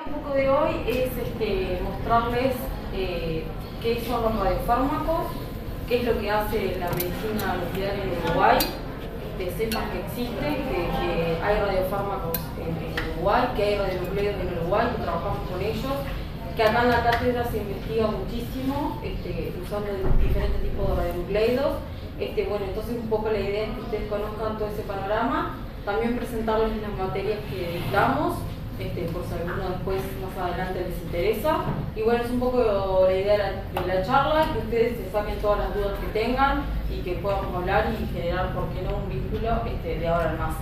un poco de hoy es mostrarles qué son los radiofármacos, qué es lo que hace la medicina nuclear en Uruguay. Sepan que existe, que hay radiofármacos en Uruguay, que hay radionucleidos en Uruguay, que trabajamos con ellos, que acá en la cátedra se investiga muchísimo usando diferentes tipos de radionucleidos. Bueno, entonces un poco la idea es que ustedes conozcan todo ese panorama, también presentarles las materias que damos, por si alguno después más adelante les interesa. Y bueno, es un poco la idea de la charla, que ustedes se saquen todas las dudas que tengan y que podamos hablar y generar, ¿por qué no?, un vínculo de ahora en más.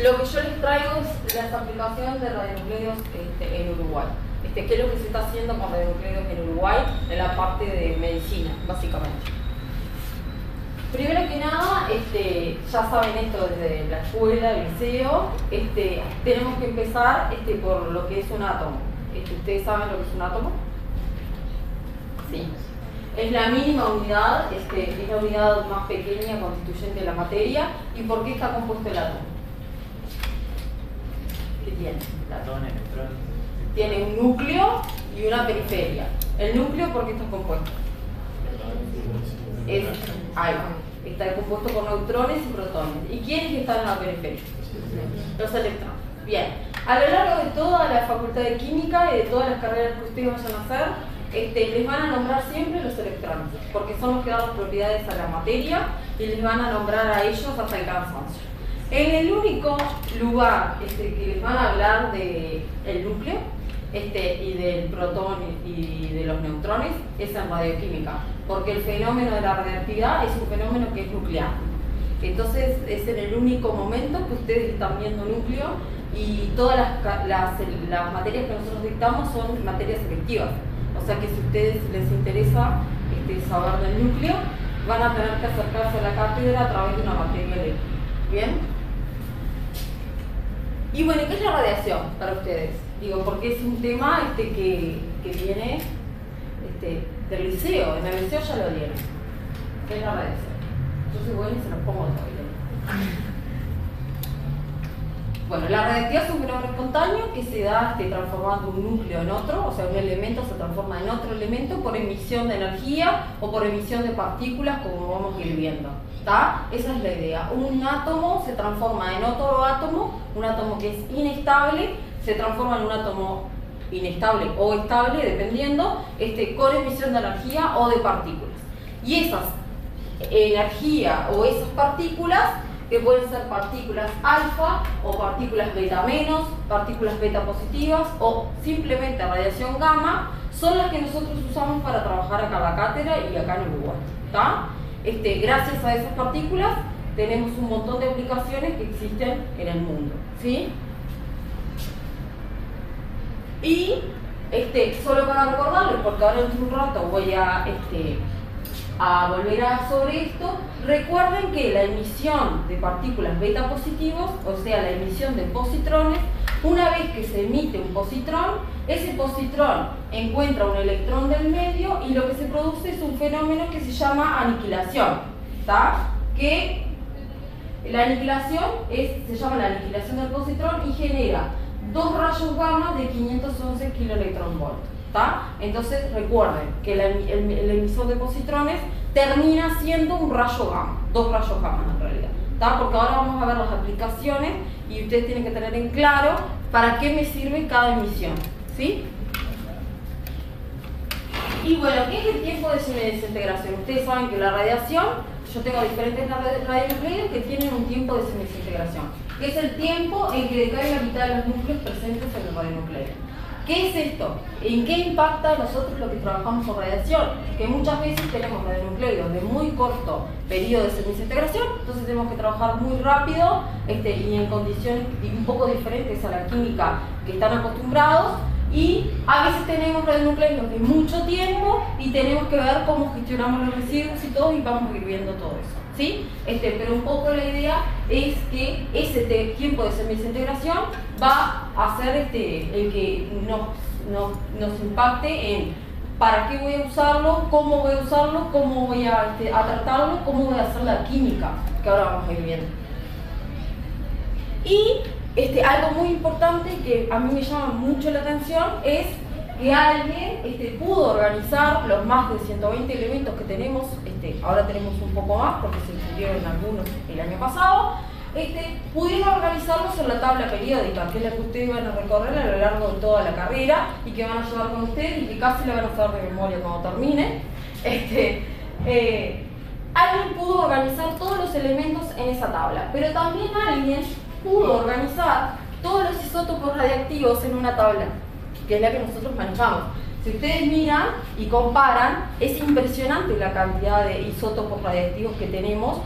Lo que yo les traigo es las aplicaciones de radionucleidos en Uruguay. ¿Qué es lo que se está haciendo con radionucleidos en Uruguay en la parte de medicina, básicamente? Primero que nada, ya saben esto desde la escuela, el liceo, tenemos que empezar por lo que es un átomo. ¿Ustedes saben lo que es un átomo? Sí. Es la mínima unidad, es la unidad más pequeña constituyente de la materia. ¿Y por qué está compuesto el átomo? ¿Qué tiene? Protones, neutrones. Tiene un núcleo y una periferia. ¿El núcleo por qué está compuesto? Está compuesto por neutrones y protones. ¿Y quiénes están en la periferia? Los electrones. Bien. A lo largo de toda la facultad de química y de todas las carreras que ustedes vayan a hacer, les van a nombrar siempre los electrones, porque son los que dan las propiedades a la materia y les van a nombrar a ellos hasta el cansancio. En el único lugar que les van a hablar del núcleo y del protón y de los neutrones es en radioquímica, porque el fenómeno de la radioactividad es un fenómeno que es nuclear. Entonces es en el único momento que ustedes están viendo núcleo, y todas las materias que nosotros dictamos son materias selectivas. O sea que si a ustedes les interesa saber del núcleo, van a tener que acercarse a la cátedra a través de una materia eléctrica. ¿Bien? Y bueno, ¿qué es la radiación para ustedes? Digo, porque es un tema que viene del liceo. En el liceo ya lo dieron. ¿Qué es la radiación? Yo soy buena y se los pongo todavía. Bueno, la radioactividad es un fenómeno espontáneo que se da transformando un núcleo en otro, o sea, un elemento se transforma en otro elemento por emisión de energía o por emisión de partículas, como vamos a ir viendo. ¿Tá? Esa es la idea. Un átomo se transforma en otro átomo, un átomo que es inestable, se transforma en un átomo inestable o estable, dependiendo, con emisión de energía o de partículas. Y esas energía o esas partículas, que pueden ser partículas alfa o partículas beta menos, partículas beta positivas o simplemente radiación gamma, son las que nosotros usamos para trabajar acá en la cátedra y acá en Uruguay. ¿Tá? Gracias a esas partículas tenemos un montón de aplicaciones que existen en el mundo. ¿Sí? Y solo para recordarles, porque ahora en un rato voy a volver sobre esto, recuerden que la emisión de partículas beta positivos, o sea, la emisión de positrones, una vez que se emite un positrón, ese positrón encuentra un electrón del medio y lo que se produce es un fenómeno que se llama aniquilación. ¿Tá? Que la aniquilación se llama la aniquilación del positrón y genera dos rayos gamma de 511 kiloelectronvolt. ¿Tá? Entonces recuerden que el emisor de positrones termina siendo un rayo gamma, dos rayos gamma en realidad. ¿Tá? Porque ahora vamos a ver las aplicaciones y ustedes tienen que tener en claro para qué me sirve cada emisión. ¿Sí? Y bueno, ¿qué es el tiempo de semidesintegración? Ustedes saben que la radiación, yo tengo diferentes radionucleidos que tienen un tiempo de semidesintegración, que es el tiempo en que decae la mitad de los núcleos presentes en el radionucleido. ¿Qué es esto? ¿En qué impacta a nosotros lo que trabajamos con radiación? Que muchas veces tenemos radionucleidos de muy corto periodo de semidesintegración, entonces tenemos que trabajar muy rápido y en condiciones un poco diferentes a la química que están acostumbrados, y a veces tenemos radionucleidos de mucho tiempo y tenemos que ver cómo gestionamos los residuos y todo, y vamos a ir viendo todo eso. ¿Sí? Pero un poco la idea es que ese tiempo de semidesintegración va a ser el que nos impacte en para qué voy a usarlo, cómo voy a usarlo, cómo voy a tratarlo, cómo voy a hacer la química, que ahora vamos a ir viendo. Y algo muy importante que a mí me llama mucho la atención es que alguien pudo organizar los más de 120 elementos que tenemos, ahora tenemos un poco más porque se incluyeron algunos el año pasado, pudieron organizarlos en la tabla periódica, que es la que ustedes van a recorrer a lo largo de toda la carrera y que van a llevar con ustedes y que casi la van a saber de memoria cuando termine. Alguien pudo organizar todos los elementos en esa tabla, pero también alguien pudo organizar todos los isótopos radiactivos en una tabla, que es la que nosotros manejamos. Si ustedes miran y comparan, es impresionante la cantidad de isótopos radiactivos que tenemos,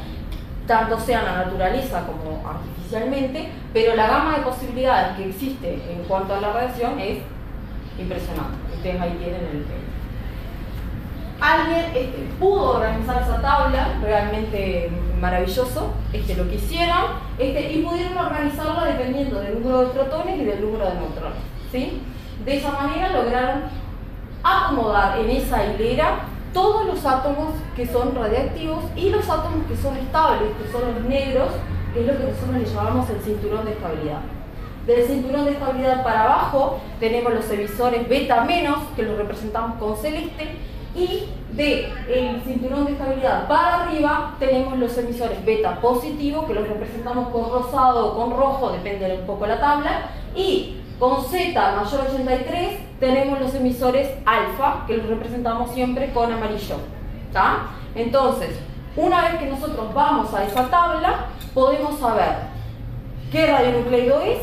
tanto sea en la naturaleza como artificialmente, pero la gama de posibilidades que existe en cuanto a la radiación es impresionante. Ustedes ahí tienen el ejemplo. Alguien pudo organizar esa tabla, realmente maravilloso, lo que hicieron, y pudieron organizarla dependiendo del número de protones y del número de neutrones, ¿sí? De esa manera lograron acomodar en esa hilera todos los átomos que son radiactivos y los átomos que son estables, que son los negros, que es lo que nosotros le llamamos el cinturón de estabilidad. Del cinturón de estabilidad para abajo tenemos los emisores beta menos, que los representamos con celeste, y del cinturón de estabilidad para arriba tenemos los emisores beta positivo, que los representamos con rosado o con rojo, depende de un poco la tabla, y con Z mayor 83 tenemos los emisores alfa, que los representamos siempre con amarillo, ¿tá? Entonces, una vez que nosotros vamos a esa tabla, podemos saber qué radionucleido es,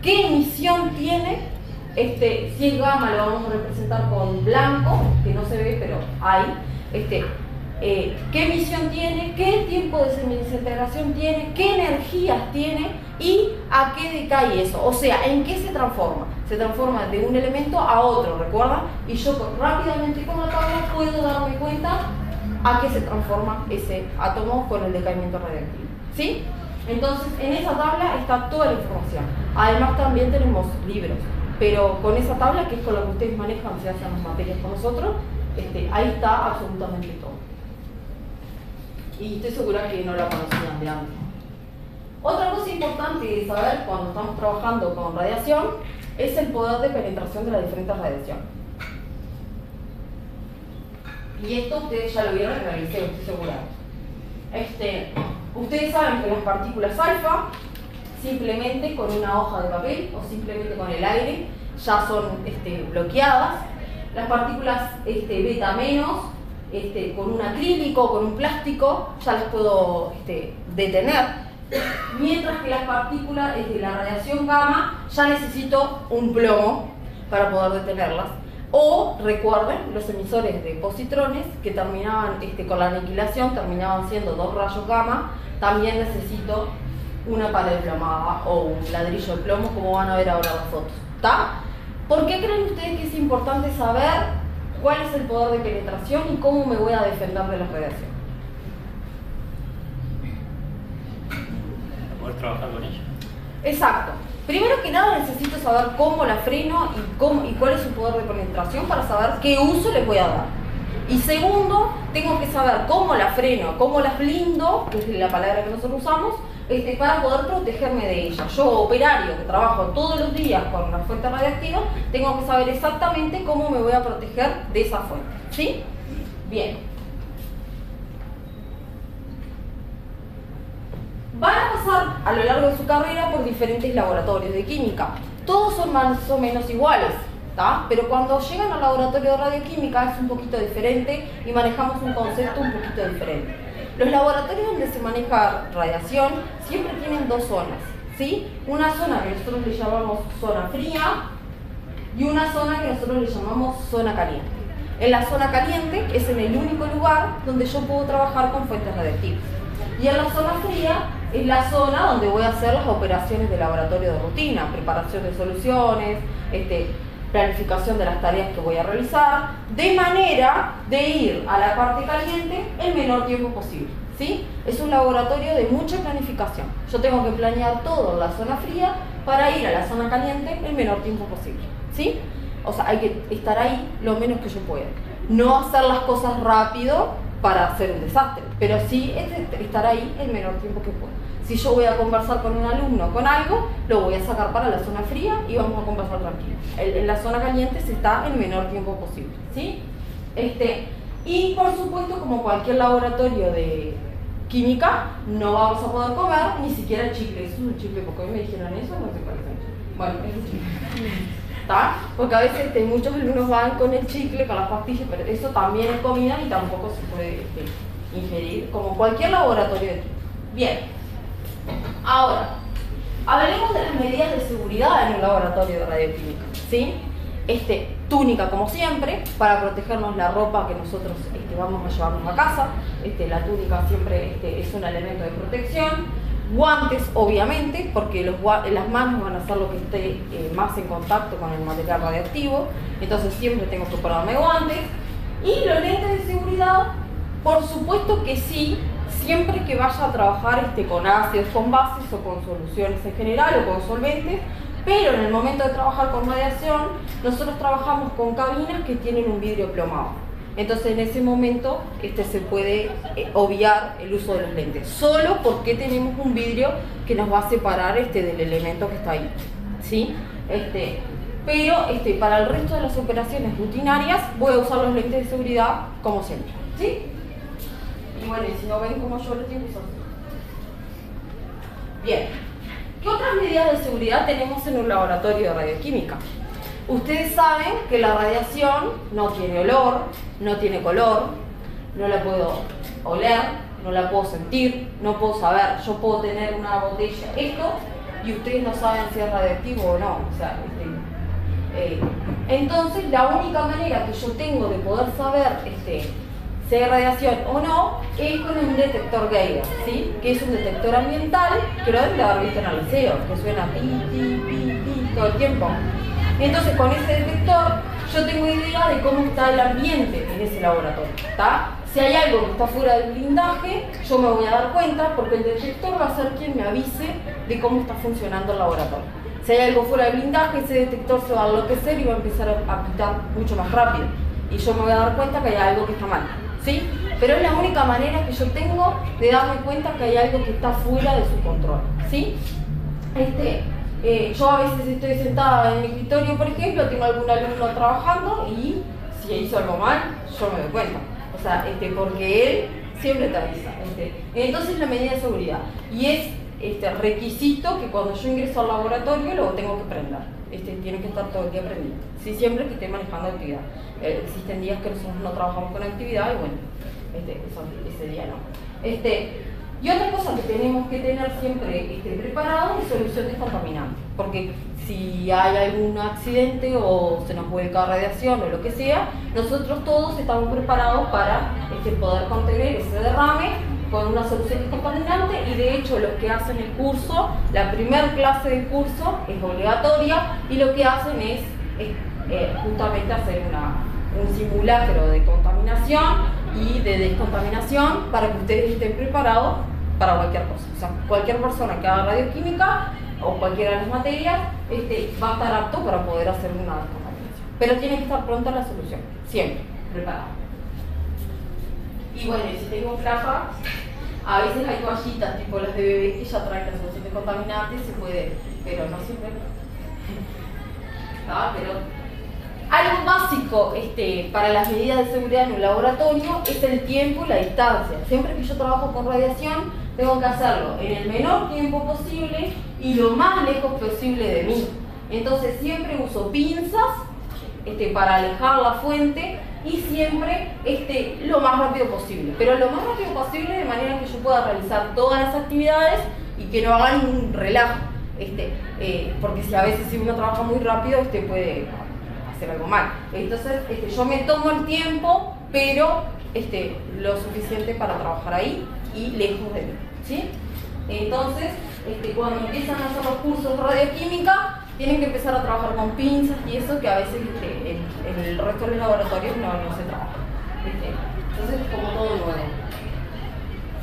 qué emisión tiene. Si es gamma lo vamos a representar con blanco, que no se ve pero hay, qué emisión tiene, qué tiempo de semidesintegración tiene, qué energías tiene y a qué decae eso, o sea, en qué se transforma. Se transforma de un elemento a otro, ¿recuerdan? Y yo rápidamente con la tabla puedo darme cuenta a qué se transforma ese átomo con el decaimiento radiactivo, ¿sí? Entonces, en esa tabla está toda la información. Además también tenemos libros. Pero con esa tabla, que es con la que ustedes manejan, se hacen las materias con nosotros, ahí está absolutamente todo. Y estoy segura que no la conocían de antes. Otra cosa importante de saber cuando estamos trabajando con radiación es el poder de penetración de las diferentes radiaciones. Y esto ustedes ya lo vieron en el liceo, estoy segura. Ustedes saben que las partículas alfa, simplemente con una hoja de papel o simplemente con el aire ya son bloqueadas. Las partículas beta menos, con un acrílico, con un plástico, ya las puedo detener. Mientras que las partículas de la radiación gamma ya necesito un plomo para poder detenerlas. O recuerden, los emisores de positrones que terminaban con la aniquilación, terminaban siendo 2 rayos gamma, también necesito una pared plomada o un ladrillo de plomo, como van a ver ahora las fotos, ¿está? ¿Por qué creen ustedes que es importante saber cuál es el poder de penetración y cómo me voy a defender de la radiación? Para poder trabajar con ella. Exacto. Primero que nada necesito saber cómo la freno y cuál es su poder de penetración para saber qué uso le voy a dar. Y segundo, tengo que saber cómo la freno, cómo las blindo, que es la palabra que nosotros usamos, para poder protegerme de ella. Yo, operario, que trabajo todos los días con una fuente radiactiva, tengo que saber exactamente cómo me voy a proteger de esa fuente. ¿Sí? Bien. Van a pasar a lo largo de su carrera por diferentes laboratorios de química. Todos son más o menos iguales, ¿tá? Pero cuando llegan al laboratorio de radioquímica es un poquito diferente y manejamos un concepto un poquito diferente. Los laboratorios donde se maneja radiación siempre tienen 2 zonas, ¿sí? Una zona que nosotros le llamamos zona fría y una zona que nosotros le llamamos zona caliente. En la zona caliente es en el único lugar donde yo puedo trabajar con fuentes radiactivas. Y en la zona fría es la zona donde voy a hacer las operaciones de laboratorio de rutina, preparación de soluciones, planificación de las tareas que voy a realizar, de manera de ir a la parte caliente el menor tiempo posible, ¿sí? Es un laboratorio de mucha planificación. Yo tengo que planear todo en la zona fría para ir a la zona caliente el menor tiempo posible, ¿sí? O sea, hay que estar ahí lo menos que yo pueda. No hacer las cosas rápido para hacer un desastre, pero sí estar ahí el menor tiempo que pueda. Si yo voy a conversar con un alumno con algo, lo voy a sacar para la zona fría y vamos a conversar tranquilo. En la zona caliente se está el menor tiempo posible, ¿sí? Y por supuesto, como cualquier laboratorio de química, no vamos a poder comer ni siquiera el chicle. Eso es un chicle, porque hoy me dijeron eso, no sé cuál es el chicle. Bueno, es un chicle. ¿Está? Porque a veces muchos alumnos van con el chicle, con las pastillas, pero eso también es comida y tampoco se puede ingerir, como cualquier laboratorio de química. Bien. Ahora, hablemos de las medidas de seguridad en un laboratorio de radioquímica, ¿sí? Túnica, como siempre, para protegernos la ropa que nosotros vamos a llevarnos a casa. La túnica siempre es un elemento de protección. Guantes, obviamente, porque las manos van a ser lo que esté más en contacto con el material radioactivo. Entonces siempre tengo que ponerme guantes. Y los lentes de seguridad, por supuesto que sí, siempre que vaya a trabajar con ácidos, con bases o con soluciones en general o con solventes. Pero en el momento de trabajar con radiación, nosotros trabajamos con cabinas que tienen un vidrio plomado. Entonces en ese momento se puede obviar el uso de los lentes, solo porque tenemos un vidrio que nos va a separar del elemento que está ahí, ¿sí? Pero para el resto de las operaciones rutinarias voy a usar los lentes de seguridad como siempre, ¿sí? Y bueno, y si no ven como yo lo tengo que usar. Bien. ¿Qué otras medidas de seguridad tenemos en un laboratorio de radioquímica? Ustedes saben que la radiación no tiene olor, no tiene color, no la puedo oler, no la puedo sentir, no puedo saber. Yo puedo tener una botella esto y ustedes no saben si es radioactivo o no. O sea, entonces la única manera que yo tengo de poder saber si hay radiación o no es con un detector Geiger, ¿sí? Que es un detector ambiental que lo deben de haber visto en el liceo, que suena pi, pi, pi, pi todo el tiempo. Entonces con ese detector yo tengo idea de cómo está el ambiente en ese laboratorio, ¿está? Si hay algo que está fuera del blindaje, yo me voy a dar cuenta porque el detector va a ser quien me avise de cómo está funcionando el laboratorio. Si hay algo fuera del blindaje, ese detector se va a enloquecer y va a empezar a pitar mucho más rápido. Y yo me voy a dar cuenta que hay algo que está mal, ¿sí? Pero es la única manera que yo tengo de darme cuenta que hay algo que está fuera de su control, ¿sí? Yo a veces estoy sentada en mi escritorio, por ejemplo, tengo algún alumno trabajando y si hizo algo mal, yo me doy cuenta. O sea, porque él siempre te avisa. Entonces la medida de seguridad. Y es requisito que cuando yo ingreso al laboratorio lo tengo que prender. Tiene que estar todo el día prendido. Sí, siempre que esté manejando actividad. Existen días que nosotros no trabajamos con actividad y bueno, ese día no. Y otra cosa que tenemos que tener siempre preparado es solución descontaminante, porque si hay algún accidente o se nos vuelca radiación o lo que sea, nosotros todos estamos preparados para poder contener ese derrame con una solución descontaminante. Y de hecho los que hacen el curso, la primera clase del curso es obligatoria y lo que hacen es justamente hacer un simulacro de contaminación y de descontaminación para que ustedes estén preparados para cualquier cosa. O sea, cualquier persona que haga radioquímica o cualquiera de las materias va a estar apto para poder hacer una descontaminación. Pero tiene que estar pronta la solución, siempre, preparada. Y bueno, si tengo plata, a veces hay toallitas tipo las de bebé que ya traen la solución descontaminante, se puede, pero no siempre. Pero algo básico para las medidas de seguridad en un laboratorio es el tiempo y la distancia. Siempre que yo trabajo con radiación, tengo que hacerlo en el menor tiempo posible y lo más lejos posible de mí. Entonces siempre uso pinzas para alejar la fuente y siempre lo más rápido posible. Pero lo más rápido posible de manera que yo pueda realizar todas las actividades y que no haga ningún relajo. Porque si a veces si uno trabaja muy rápido, puede hacer algo mal. Entonces yo me tomo el tiempo, pero lo suficiente para trabajar ahí y lejos de mí, ¿sí? Entonces cuando empiezan a hacer los cursos de radioquímica tienen que empezar a trabajar con pinzas y eso que a veces en el resto de los laboratorios no se trabaja, entonces es como todo nuevo.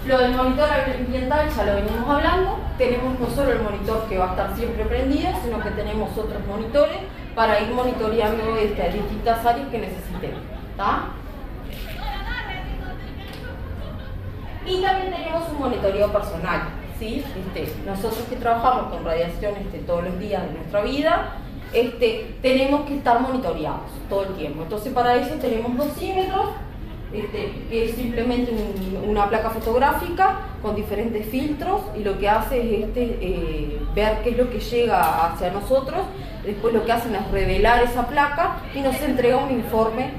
Lo del monitor ambiental ya lo venimos hablando. Tenemos no solo el monitor que va a estar siempre prendido, sino que tenemos otros monitores para ir monitoreando distintas áreas que necesitemos, ¿tá? Y también tenemos un monitoreo personal, ¿sí? Nosotros que trabajamos con radiación todos los días de nuestra vida, tenemos que estar monitoreados todo el tiempo. Entonces para eso tenemos dosímetros, que es simplemente una placa fotográfica con diferentes filtros, y lo que hace es ver qué es lo que llega hacia nosotros. Después lo que hacen es revelar esa placa y nos entrega un informe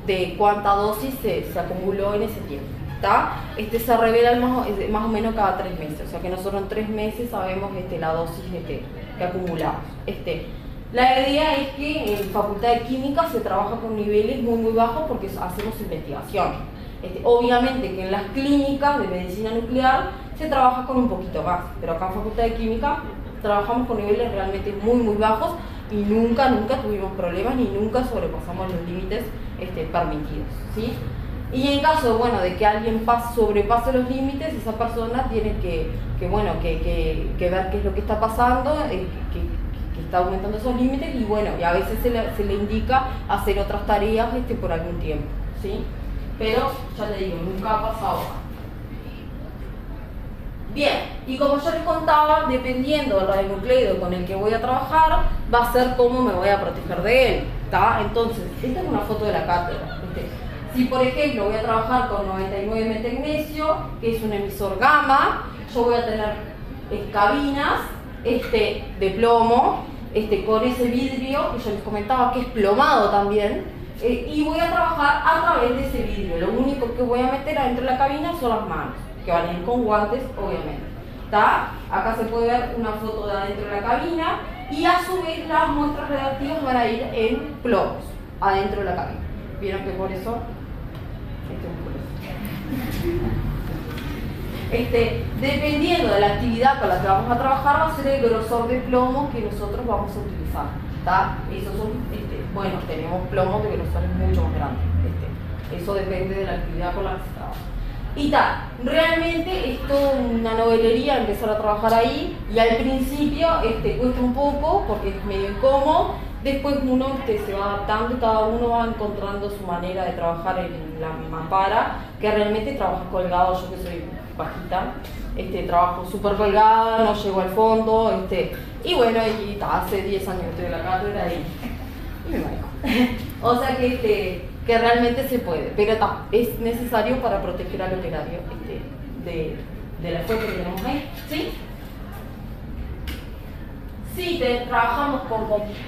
de cuánta dosis se acumuló en ese tiempo. Se revela más o menos cada 3 meses, o sea que nosotros en 3 meses sabemos la dosis que acumulamos. La idea es que en Facultad de Química se trabaja con niveles muy bajos porque hacemos investigación. Obviamente que en las clínicas de medicina nuclear se trabaja con un poquito más, pero acá en Facultad de Química trabajamos con niveles realmente muy bajos y nunca tuvimos problemas ni nunca sobrepasamos los límites permitidos, ¿sí? Y en caso, bueno, de que alguien sobrepase los límites, esa persona tiene que ver qué es lo que está pasando, que está aumentando esos límites, y bueno, y a veces se le indica hacer otras tareas por algún tiempo, ¿sí? Pero, ya te digo, nunca ha pasado. Bien, y como yo les contaba, dependiendo del radionucleido con el que voy a trabajar, va a ser cómo me voy a proteger de él, ¿tá? Entonces, esta es una foto de la cátedra, Si, por ejemplo, voy a trabajar con 99 metagnesio, que es un emisor gamma, yo voy a tener cabinas de plomo, con ese vidrio que yo les comentaba que es plomado también, y voy a trabajar a través de ese vidrio. Lo único que voy a meter adentro de la cabina son las manos, que van a ir con guantes, obviamente. Acá se puede ver una foto de adentro de la cabina, y a su vez las muestras reactivas van a ir en plomos adentro de la cabina. Vieron que por eso dependiendo de la actividad con la que vamos a trabajar, va a ser el grosor de plomo que nosotros vamos a utilizar. Esos son, bueno, tenemos plomos de grosores mucho más grandes. Eso depende de la actividad con la que se trabaja. Realmente es toda una novelería empezar a trabajar ahí, y al principio cuesta un poco porque es medio incómodo. Después uno se va adaptando y cada uno va encontrando su manera de trabajar en la mampara, que realmente trabaja colgado. Yo que soy bajita, trabajo súper colgada, no llego al fondo, y bueno, hace 10 años que estoy en la cátedra y me manejo. O sea que realmente se puede, pero es necesario para proteger al operario de la fuente que tenemos ahí, ¿sí? Sí, trabajamos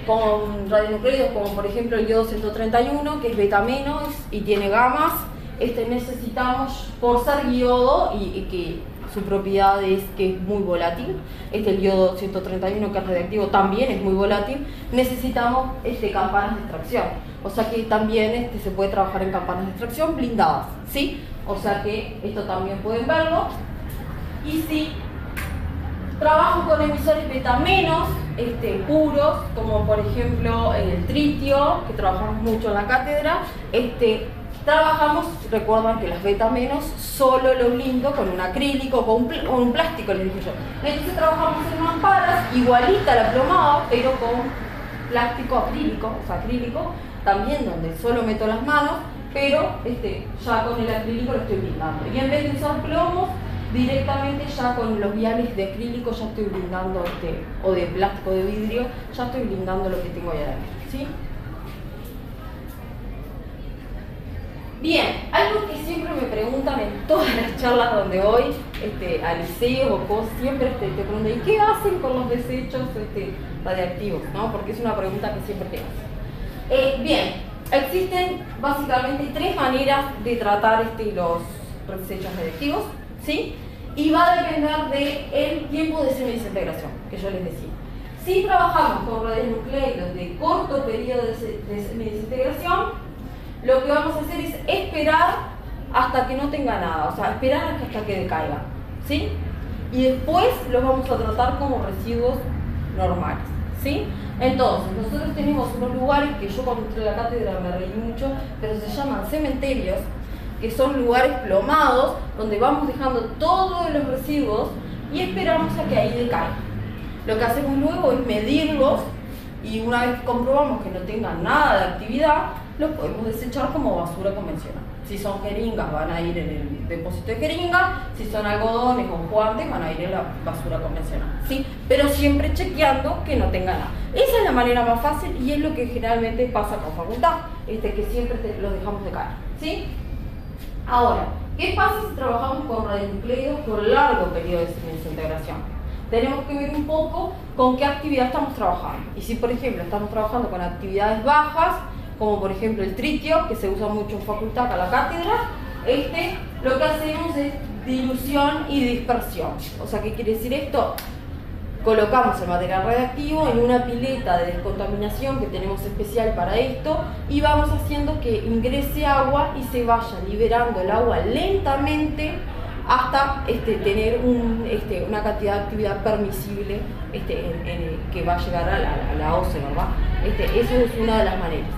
con radionucleidos como por ejemplo el yodo 131, que es beta menos y tiene gamas. Necesitamos, por ser yodo y que su propiedad es que es muy volátil, el yodo 131 que es radiactivo también es muy volátil, necesitamos campanas de extracción. O sea que también se puede trabajar en campanas de extracción blindadas, ¿sí? O sea que esto también pueden verlo. Y sí, trabajo con emisores beta menos, puros, como por ejemplo el tritio, que trabajamos mucho en la cátedra. Trabajamos, recuerdan que las beta menos solo lo blindo con un acrílico o un plástico, les dije yo. Entonces trabajamos en mamparas, igualita a la plomada, pero con plástico acrílico, o sea acrílico, también donde solo meto las manos, pero ya con el acrílico lo estoy blindando. Y en vez de usar plomos, directamente ya con los viales de acrílico ya estoy blindando, o de plástico, de vidrio, ya estoy blindando lo que tengo ahí adentro, ¿sí? Bien, algo que siempre me preguntan en todas las charlas donde voy, a liceos o cosas, siempre te preguntan, ¿y qué hacen con los desechos radiactivos? ¿No? Porque es una pregunta que siempre te hacen. Bien, existen básicamente 3 maneras de tratar los desechos radiactivos, ¿sí? Y va a depender del tiempo de semidesintegración, que yo les decía. Si trabajamos con radionucleidos de corto periodo de semidesintegración, lo que vamos a hacer es esperar hasta que no tenga nada, o sea, esperar hasta que decaiga, ¿sí? Y después los vamos a tratar como residuos normales, ¿sí? Entonces, nosotros tenemos unos lugares que yo cuando entré a la cátedra me reí mucho, pero se llaman cementerios, que son lugares plomados, donde vamos dejando todos los residuos y esperamos a que ahí decaiga. Lo que hacemos luego es medirlos, y una vez que comprobamos que no tengan nada de actividad, los podemos desechar como basura convencional, Si son jeringas, van a ir en el depósito de jeringa. Si son algodones o guantes, van a ir en la basura convencional, ¿sí? Pero siempre chequeando que no tenga nada. Esa es la manera más fácil y es lo que generalmente pasa con facultad, que siempre los dejamos de caer, ¿sí? Ahora, ¿qué pasa si trabajamos con radionucleidos por largo periodo de desintegración? Tenemos que ver un poco con qué actividad estamos trabajando. Y si, por ejemplo, estamos trabajando con actividades bajas, como por ejemplo el tritio, que se usa mucho en facultad para la cátedra, lo que hacemos es dilución y dispersión. O sea, ¿qué quiere decir esto? Colocamos el material radiactivo en una pileta de descontaminación que tenemos especial para esto y vamos haciendo que ingrese agua y se vaya liberando el agua lentamente hasta tener una cantidad de actividad permisible que va a llegar a la OCE, ¿verdad? Eso es una de las maneras.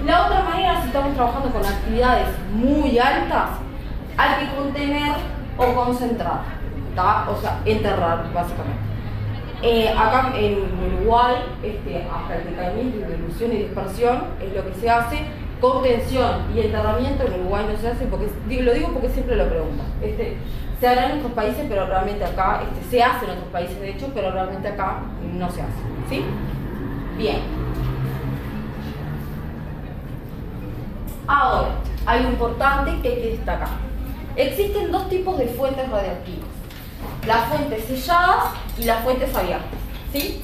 La otra manera, si estamos trabajando con actividades muy altas, hay que contener o concentrar, ¿tá? O sea, enterrar básicamente. Acá en Uruguay, hasta el decaimiento, dilución y dispersión es lo que se hace. Contención y enterramiento en Uruguay no se hace, lo digo porque siempre lo preguntan. Se hará en otros países, pero realmente acá, se hace en otros países de hecho, pero realmente acá no se hace, ¿sí? Bien. Ahora, algo importante que hay que destacar. Existen dos tipos de fuentes radiactivas. Las fuentes selladas y las fuentes abiertas, ¿sí?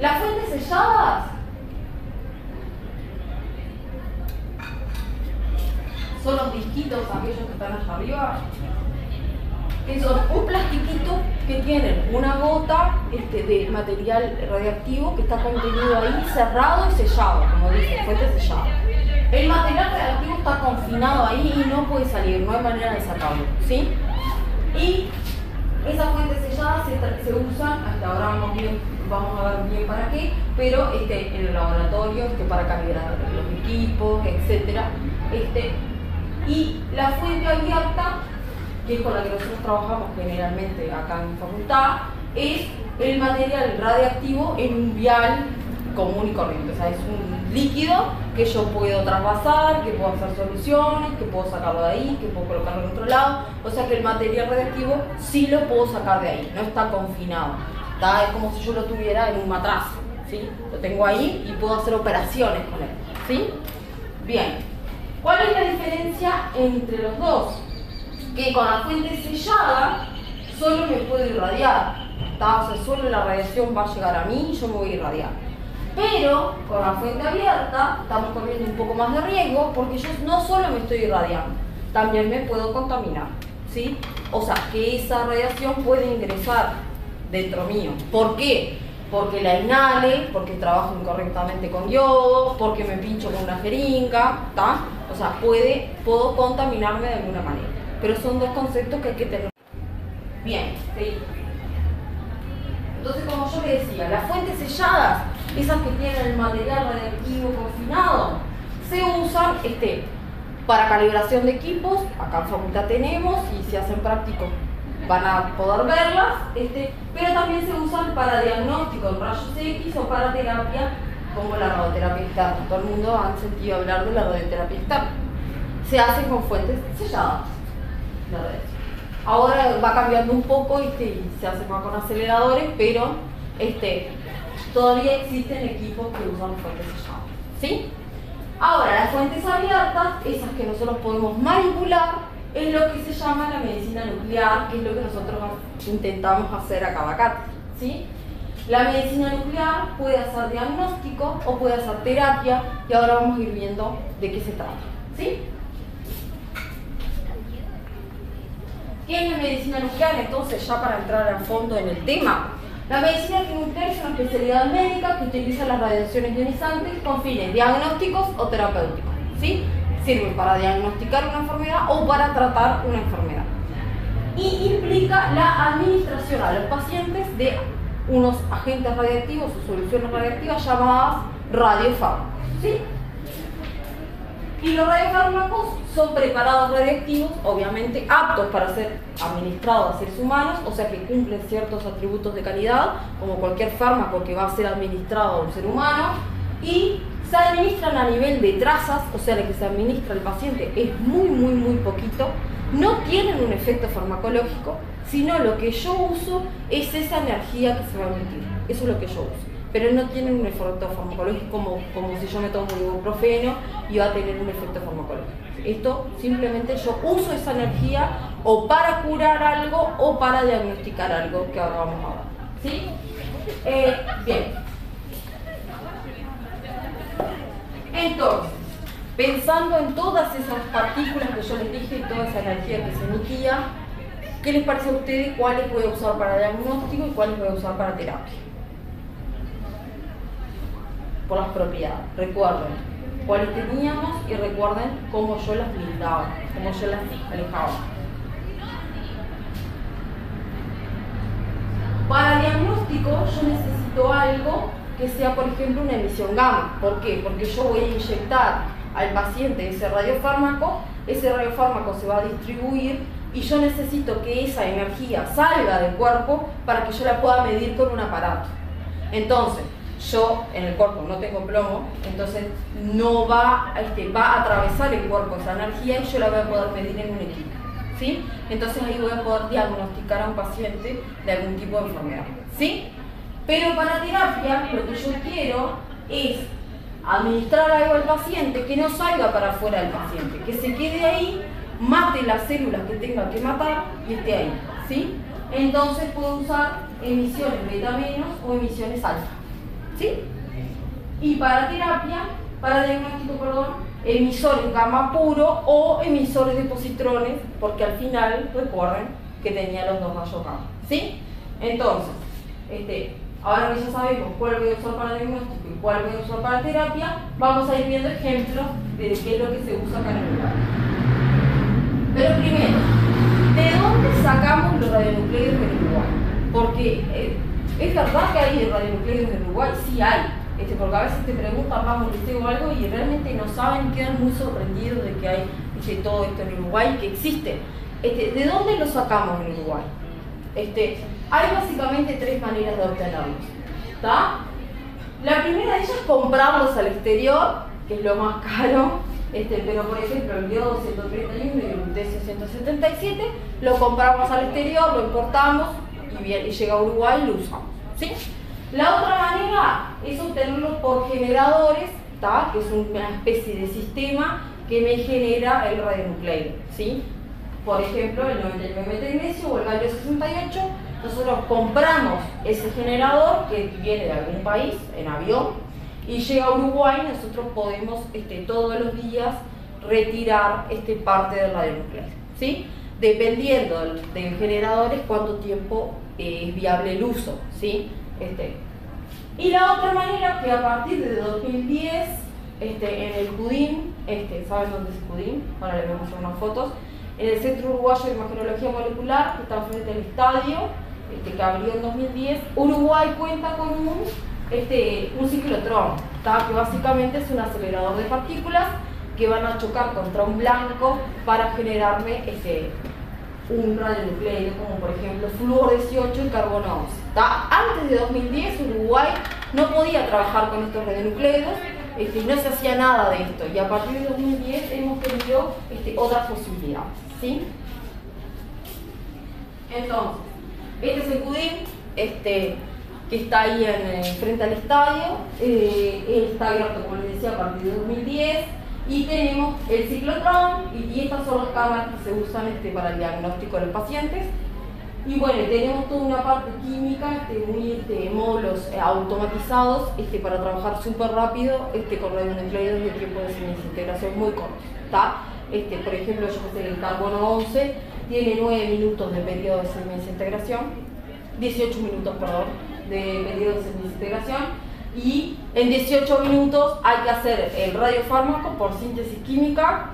Las fuentes selladas son los disquitos aquellos que están allá arriba, que son un plastiquito que tienen una gota de material radiactivo que está contenido ahí, cerrado y sellado, como dice, fuente sellada. El material radiactivo está confinado ahí y no puede salir, no hay manera de sacarlo, ¿sí? Y esas fuentes selladas se usan, hasta ahora vamos a ver bien para qué, pero en el laboratorio para calibrar los equipos, etc. Y la fuente abierta, que es con la que nosotros trabajamos generalmente acá en facultad, es el material radiactivo en un vial común y corriente. O sea, es un líquido que yo puedo trasvasar, que puedo hacer soluciones, que puedo sacarlo de ahí, que puedo colocarlo en otro lado. O sea que el material radiactivo sí lo puedo sacar de ahí, no está confinado. Es como si yo lo tuviera en un matraz, ¿sí? Lo tengo ahí y puedo hacer operaciones con él, ¿sí? Bien. ¿Cuál es la diferencia entre los dos? Que con la fuente sellada solo me puedo irradiar, o sea, solo la radiación va a llegar a mí y yo me voy a irradiar. Pero con la fuente abierta estamos corriendo un poco más de riesgo porque yo no solo me estoy irradiando, también me puedo contaminar, ¿sí? O sea, que esa radiación puede ingresar dentro mío. ¿Por qué? Porque la inhale, porque trabajo incorrectamente con yodo, porque me pincho con una jeringa, ¿tá? O sea, puedo contaminarme de alguna manera. Pero son dos conceptos que hay que tener. Bien, ¿sí? Entonces, como yo le decía, las fuentes selladas, esas que tienen el material radiactivo confinado, se usan para calibración de equipos. Acá en facultad tenemos, y si hacen prácticos van a poder verlas, pero también se usan para diagnóstico en rayos X o para terapia, como la radioterapia externa. Todo el mundo ha sentido hablar de la radioterapia externa. Se hace con fuentes selladas. Ahora va cambiando un poco y se hace más con aceleradores, pero todavía existen equipos que usan fuentes selladas, ¿sí? Ahora, las fuentes abiertas, esas que nosotros podemos manipular, es lo que se llama la medicina nuclear, que es lo que nosotros intentamos hacer acá en la cátedra, ¿sí? La medicina nuclear puede hacer diagnóstico o puede hacer terapia, y ahora vamos a ir viendo de qué se trata, ¿sí? ¿Qué es la medicina nuclear? Entonces, ya para entrar a fondo en el tema, la medicina nuclear es una especialidad médica que utiliza las radiaciones ionizantes con fines diagnósticos o terapéuticos, ¿sí? Sirve para diagnosticar una enfermedad o para tratar una enfermedad. Y implica la administración a los pacientes de unos agentes radiactivos o soluciones radiactivas llamadas radiofármacos, ¿sí? Y los radiofármacos son preparados radiactivos, obviamente aptos para ser administrados a seres humanos, o sea que cumplen ciertos atributos de calidad, como cualquier fármaco que va a ser administrado a un ser humano. y se administran a nivel de trazas, o sea, lo que se administra al paciente es muy poquito, no tienen un efecto farmacológico, sino lo que yo uso es esa energía que se va a emitir, eso es lo que yo uso, pero no tienen un efecto farmacológico como si yo me tomo un ibuprofeno y va a tener un efecto farmacológico. Esto simplemente yo uso esa energía o para curar algo o para diagnosticar algo que ahora vamos a ver. ¿Sí? Bien. Entonces, pensando en todas esas partículas que yo les dije y toda esa energía que se emitía, ¿qué les parece a ustedes cuáles voy a usar para diagnóstico y cuáles voy a usar para terapia? Por las propiedades. Recuerden cuáles teníamos y recuerden cómo yo las blindaba, cómo yo las alejaba. Para diagnóstico yo necesito algo que sea, por ejemplo, una emisión gamma. ¿Por qué? Porque yo voy a inyectar al paciente ese radiofármaco se va a distribuir y yo necesito que esa energía salga del cuerpo para que yo la pueda medir con un aparato. Entonces, yo en el cuerpo no tengo plomo, entonces no va a atravesar el cuerpo esa energía y yo la voy a poder medir en un equipo. ¿Sí? Entonces ahí voy a poder diagnosticar a un paciente de algún tipo de enfermedad. ¿Sí? Pero para terapia lo que yo quiero es administrar algo al paciente que no salga para afuera del paciente, que se quede ahí, mate las células que tenga que matar y esté ahí. ¿Sí? Entonces puedo usar emisiones beta menos o emisiones alfa. ¿Sí? Y para terapia, para diagnóstico, perdón, emisores gamma puro o emisores de positrones, porque al final, recuerden que tenía los dos rayos gamma. ¿Sí? Entonces, ahora que ya sabemos cuál voy a usar para diagnóstico y cuál voy a usar para terapia, vamos a ir viendo ejemplos de qué es lo que se usa acá en el lugar. Pero primero, ¿de dónde sacamos los radionucleidos en Uruguay? Porque ¿es verdad que hay radionucleidos en Uruguay? Sí hay, porque a veces te preguntan, vamos, les digo algo y realmente no saben y quedan muy sorprendidos de que hay todo esto en Uruguay, que existe. ¿De dónde lo sacamos en Uruguay? Hay básicamente tres maneras de obtenerlos. ¿Está? La primera de ellas es comprarlos al exterior, que es lo más caro. Pero por ejemplo el iodo 131 y el lutecio 177 lo compramos al exterior, lo importamos y llega a Uruguay y lo usamos. ¿Sí? La otra manera es obtenerlo por generadores, ¿tá? Que es una especie de sistema que me genera el radionucleido. ¿Sí? Por ejemplo, el 99 metagnesio o el galio 68, nosotros compramos ese generador que viene de algún país en avión y llega a Uruguay y nosotros podemos todos los días retirar parte del radionucleido. ¿Sí? Dependiendo del generador es cuánto tiempo es viable el uso. ¿Sí? Y la otra manera que a partir de 2010 en el CUDIM, ¿saben dónde es el CUDIM? Ahora les voy a mostrar unas fotos. En el Centro Uruguayo de Imagenología Molecular, que está frente al estadio, que abrió en 2010, Uruguay cuenta con un ciclotrón, que básicamente es un acelerador de partículas que van a chocar contra un blanco para generarme un radionucleido, como por ejemplo flúor 18 y carbono 11. Antes de 2010 Uruguay no podía trabajar con estos radionucleidos, no se hacía nada de esto, y a partir de 2010 hemos tenido otras posibilidades. ¿Sí? Entonces, este es el CUDIM, que está ahí frente al estadio, está abierto, como les decía, a partir de 2010, y tenemos el ciclotrón, y estas son las cámaras que se usan para el diagnóstico de los pacientes. Y bueno, tenemos toda una parte química, módulos automatizados para trabajar súper rápido con radionucleidos de tiempo de desintegración muy cortos. Por ejemplo, el carbono 11 tiene 9 minutos de periodo de semidesintegración, 18 minutos, perdón, de periodo de semidesintegración, y en 18 minutos hay que hacer el radiofármaco por síntesis química,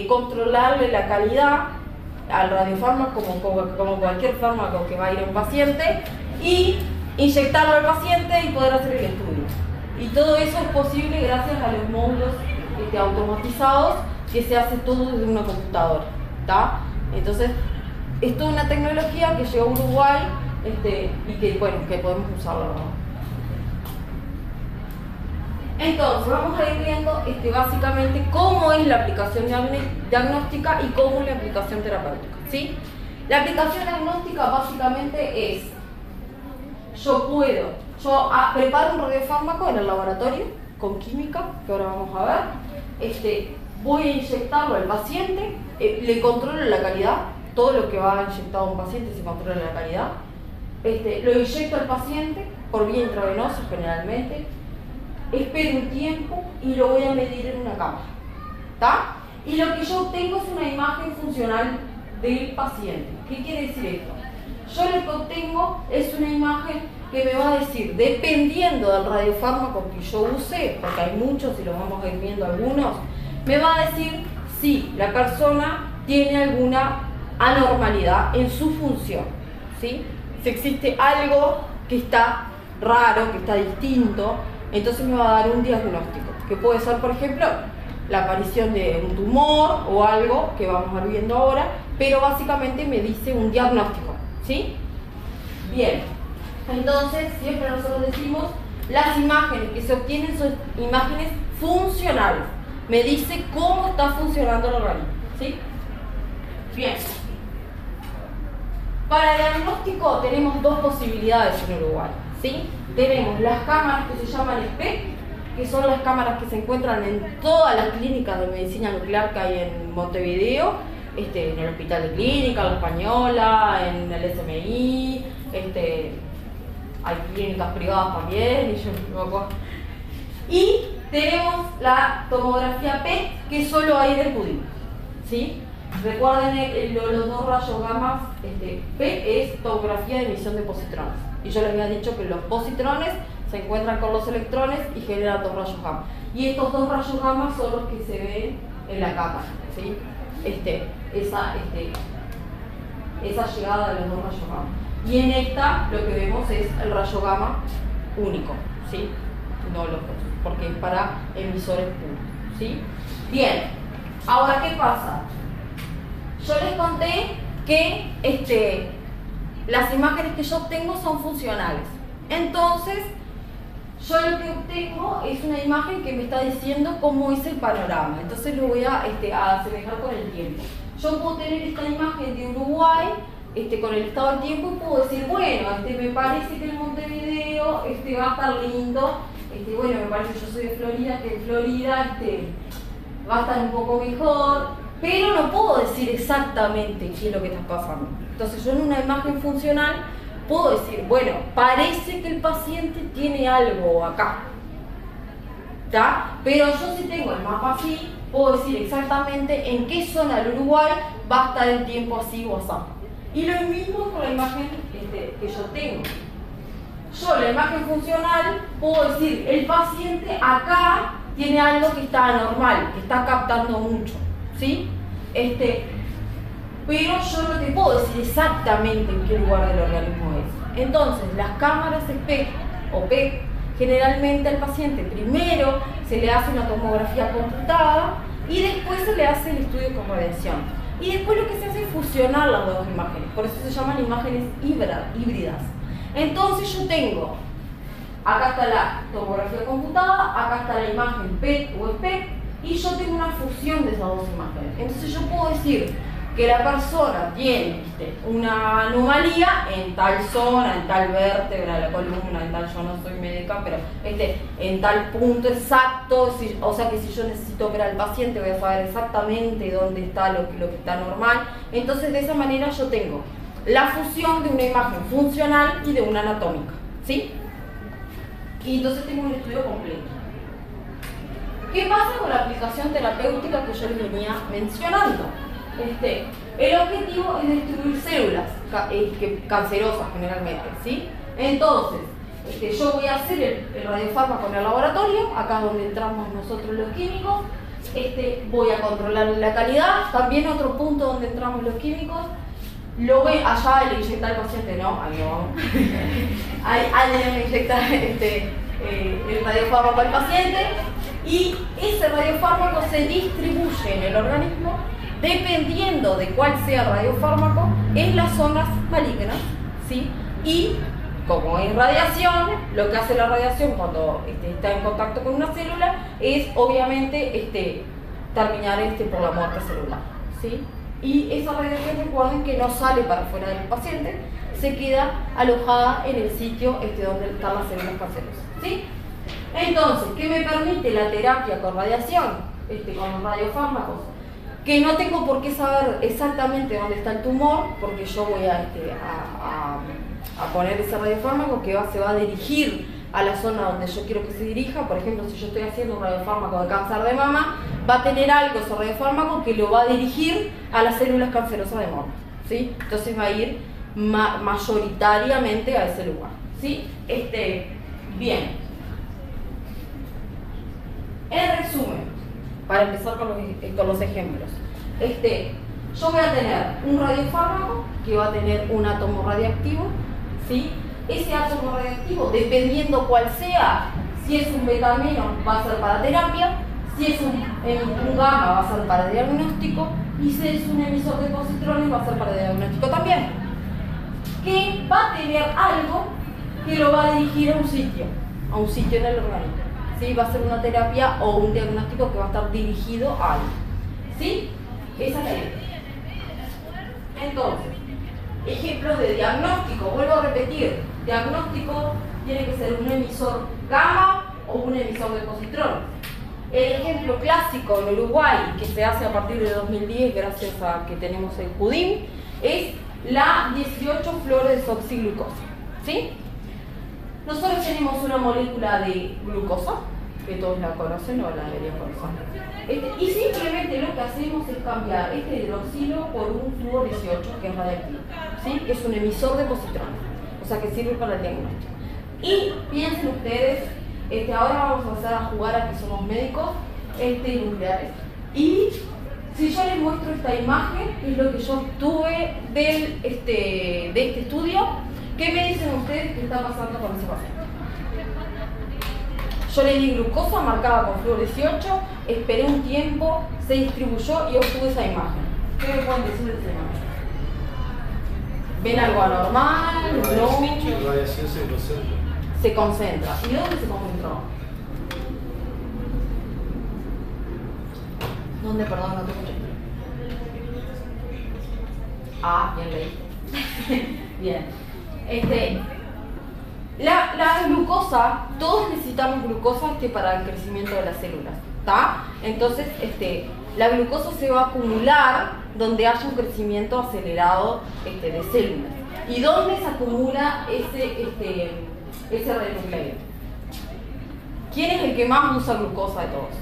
controlarle la calidad al radiofármaco como cualquier fármaco que va a ir a un paciente y inyectarlo al paciente y poder hacer el estudio. Y todo eso es posible gracias a los módulos automatizados que se hace todo desde una computadora. Entonces, es toda una tecnología que llegó a Uruguay y que podemos usarla. Entonces vamos a ir viendo básicamente cómo es la aplicación diagnóstica y cómo es la aplicación terapéutica, ¿sí? La aplicación diagnóstica básicamente es, yo preparo un radiofármaco en el laboratorio con química, que ahora vamos a ver, voy a inyectarlo al paciente, le controlo la calidad, todo lo que va inyectado a un paciente se controla la calidad, lo inyecto al paciente por vía intravenosa generalmente, espero un tiempo y lo voy a medir en una cámara, ¿está? Y lo que yo obtengo es una imagen funcional del paciente. ¿Qué quiere decir esto? Yo lo que obtengo es una imagen que me va a decir, dependiendo del radiofármaco que yo use, porque hay muchos y lo vamos a ir viendo algunos, me va a decir si la persona tiene alguna anormalidad en su función, ¿sí? Si existe algo que está raro, que está distinto, entonces me va a dar un diagnóstico, que puede ser, por ejemplo, la aparición de un tumor o algo que vamos a ir viendo ahora, pero básicamente me dice un diagnóstico, ¿sí? Bien, entonces siempre nosotros decimos, las imágenes que se obtienen son imágenes funcionales, me dice cómo está funcionando el organismo, ¿sí? Bien. Para el diagnóstico tenemos dos posibilidades en Uruguay, ¿sí? Tenemos las cámaras que se llaman SPEC, que son las cámaras que se encuentran en todas las clínicas de medicina nuclear que hay en Montevideo, en el Hospital de Clínica, la Española, en el SMI, hay clínicas privadas también, y yo no me acuerdo. Y tenemos la tomografía PET, que solo hay en el pudín, ¿sí? Recuerden los dos rayos gamma, PET es tomografía de emisión de positrones. Y yo les había dicho que los positrones se encuentran con los electrones y generan dos rayos gamma. Y estos dos rayos gamma son los que se ven en la cámara, ¿sí? Esa llegada de los dos rayos gamma. Y en esta lo que vemos es el rayo gamma único, ¿sí? No los dos, porque es para emisores puros, ¿sí? Bien, ahora ¿qué pasa? Yo les conté que las imágenes que yo obtengo son funcionales. Entonces, yo lo que obtengo es una imagen que me está diciendo cómo es el panorama. Entonces lo voy a asemejar con el tiempo. Yo puedo tener esta imagen de Uruguay con el estado del tiempo y puedo decir, bueno, me parece que el Montevideo va a estar lindo. Bueno, me parece, yo soy de Florida, que en Florida va a estar un poco mejor. Pero no puedo decir exactamente qué es lo que está pasando. Entonces yo en una imagen funcional puedo decir, bueno, parece que el paciente tiene algo acá, ¿está? Pero yo si tengo el mapa así, puedo decir exactamente en qué zona del Uruguay va a estar el tiempo así o así. Y lo mismo con la imagen que yo tengo. Yo en la imagen funcional puedo decir, el paciente acá tiene algo que está anormal, que está captando mucho, ¿sí? Pero yo no te puedo decir exactamente en qué lugar del organismo es. Entonces, las cámaras SPEC o PET, generalmente al paciente primero se le hace una tomografía computada y después se le hace el estudio con radiación. Y después lo que se hace es fusionar las dos imágenes, por eso se llaman imágenes híbridas. Entonces yo tengo, acá está la tomografía computada, acá está la imagen PET o SPEC, y yo tengo una fusión de esas dos imágenes. Entonces yo puedo decir que la persona tiene una anomalía en tal zona, en tal vértebra de la columna, en tal, yo no soy médica, pero en tal punto exacto, o sea que si yo necesito ver al paciente voy a saber exactamente dónde está lo que está normal. Entonces de esa manera yo tengo la fusión de una imagen funcional y de una anatómica, ¿sí? Y entonces tengo un estudio completo. ¿Qué pasa con la aplicación terapéutica que yo les venía mencionando? El objetivo es destruir células cancerosas generalmente, ¿sí? Entonces, yo voy a hacer el radiofármaco en el laboratorio, acá es donde entramos nosotros los químicos, voy a controlar la calidad, también otro punto donde entramos los químicos, lo voy allá le inyecta al paciente, no, ahí no vamos, alguien le inyecta el radiofármaco al paciente, y ese radiofármaco se distribuye en el organismo dependiendo de cuál sea el radiofármaco en las zonas malignas, ¿sí? Y como es radiación, lo que hace la radiación cuando está en contacto con una célula es obviamente terminar por la muerte celular, ¿sí? Y esa radiación, recuerden que no sale para afuera del paciente, se queda alojada en el sitio donde están las células cancerosas, ¿sí? Entonces, ¿qué me permite la terapia con radiación? Con los radiofármacos, que no tengo por qué saber exactamente dónde está el tumor, porque yo voy a poner ese radiofármaco que se va a dirigir a la zona donde yo quiero que se dirija. Por ejemplo, si yo estoy haciendo un radiofármaco de cáncer de mama, va a tener algo ese radiofármaco que lo va a dirigir a las células cancerosas de mama, ¿sí? Entonces va a ir mayoritariamente a ese lugar, ¿sí? Bien. En resumen, para empezar con los ejemplos, yo voy a tener un radiofármaco que va a tener un átomo radiactivo, ¿sí? Ese átomo radiactivo, dependiendo cuál sea, si es un beta menos va a ser para terapia, si es un gamma va a ser para diagnóstico y si es un emisor de positrones va a ser para diagnóstico también. Que va a tener algo que lo va a dirigir a un sitio en el organismo. ¿Sí? Va a ser una terapia o un diagnóstico que va a estar dirigido a algo, ¿sí? Esa es la idea. Entonces, ejemplos de diagnóstico, vuelvo a repetir, diagnóstico tiene que ser un emisor gamma o un emisor de positrones. El ejemplo clásico en Uruguay, que se hace a partir de 2010 gracias a que tenemos el CUDIM, es la 18-fluorodesoxiglucosa, ¿sí? Nosotros tenemos una molécula de glucosa, que todos la conocen o la deberían conocer. Y simplemente lo que hacemos es cambiar este hidroxilo por un flúor 18, que es radiactivo, ¿sí? Que es un emisor de positrones, o sea que sirve para el diagnóstico. Y piensen ustedes, ahora vamos a jugar a que somos médicos nucleares. Y si yo les muestro esta imagen, que es lo que yo obtuve de este estudio, ¿qué me dicen ustedes que está pasando con ese paciente? Yo le di glucosa marcada con flúor 18, esperé un tiempo, se distribuyó y obtuve esa imagen. ¿Qué me pueden decir de esa imagen? ¿Ven algo anormal? ¿No? La radiación se concentra. Se concentra. ¿Y dónde se concentró? ¿Dónde, perdón, no te escuché? Ah, bien leí. Bien. La glucosa, todos necesitamos glucosa para el crecimiento de las células, ¿está? Entonces, la glucosa se va a acumular donde haya un crecimiento acelerado de células. ¿Y dónde se acumula ese radionucleido? ¿Quién es el que más usa glucosa de todos?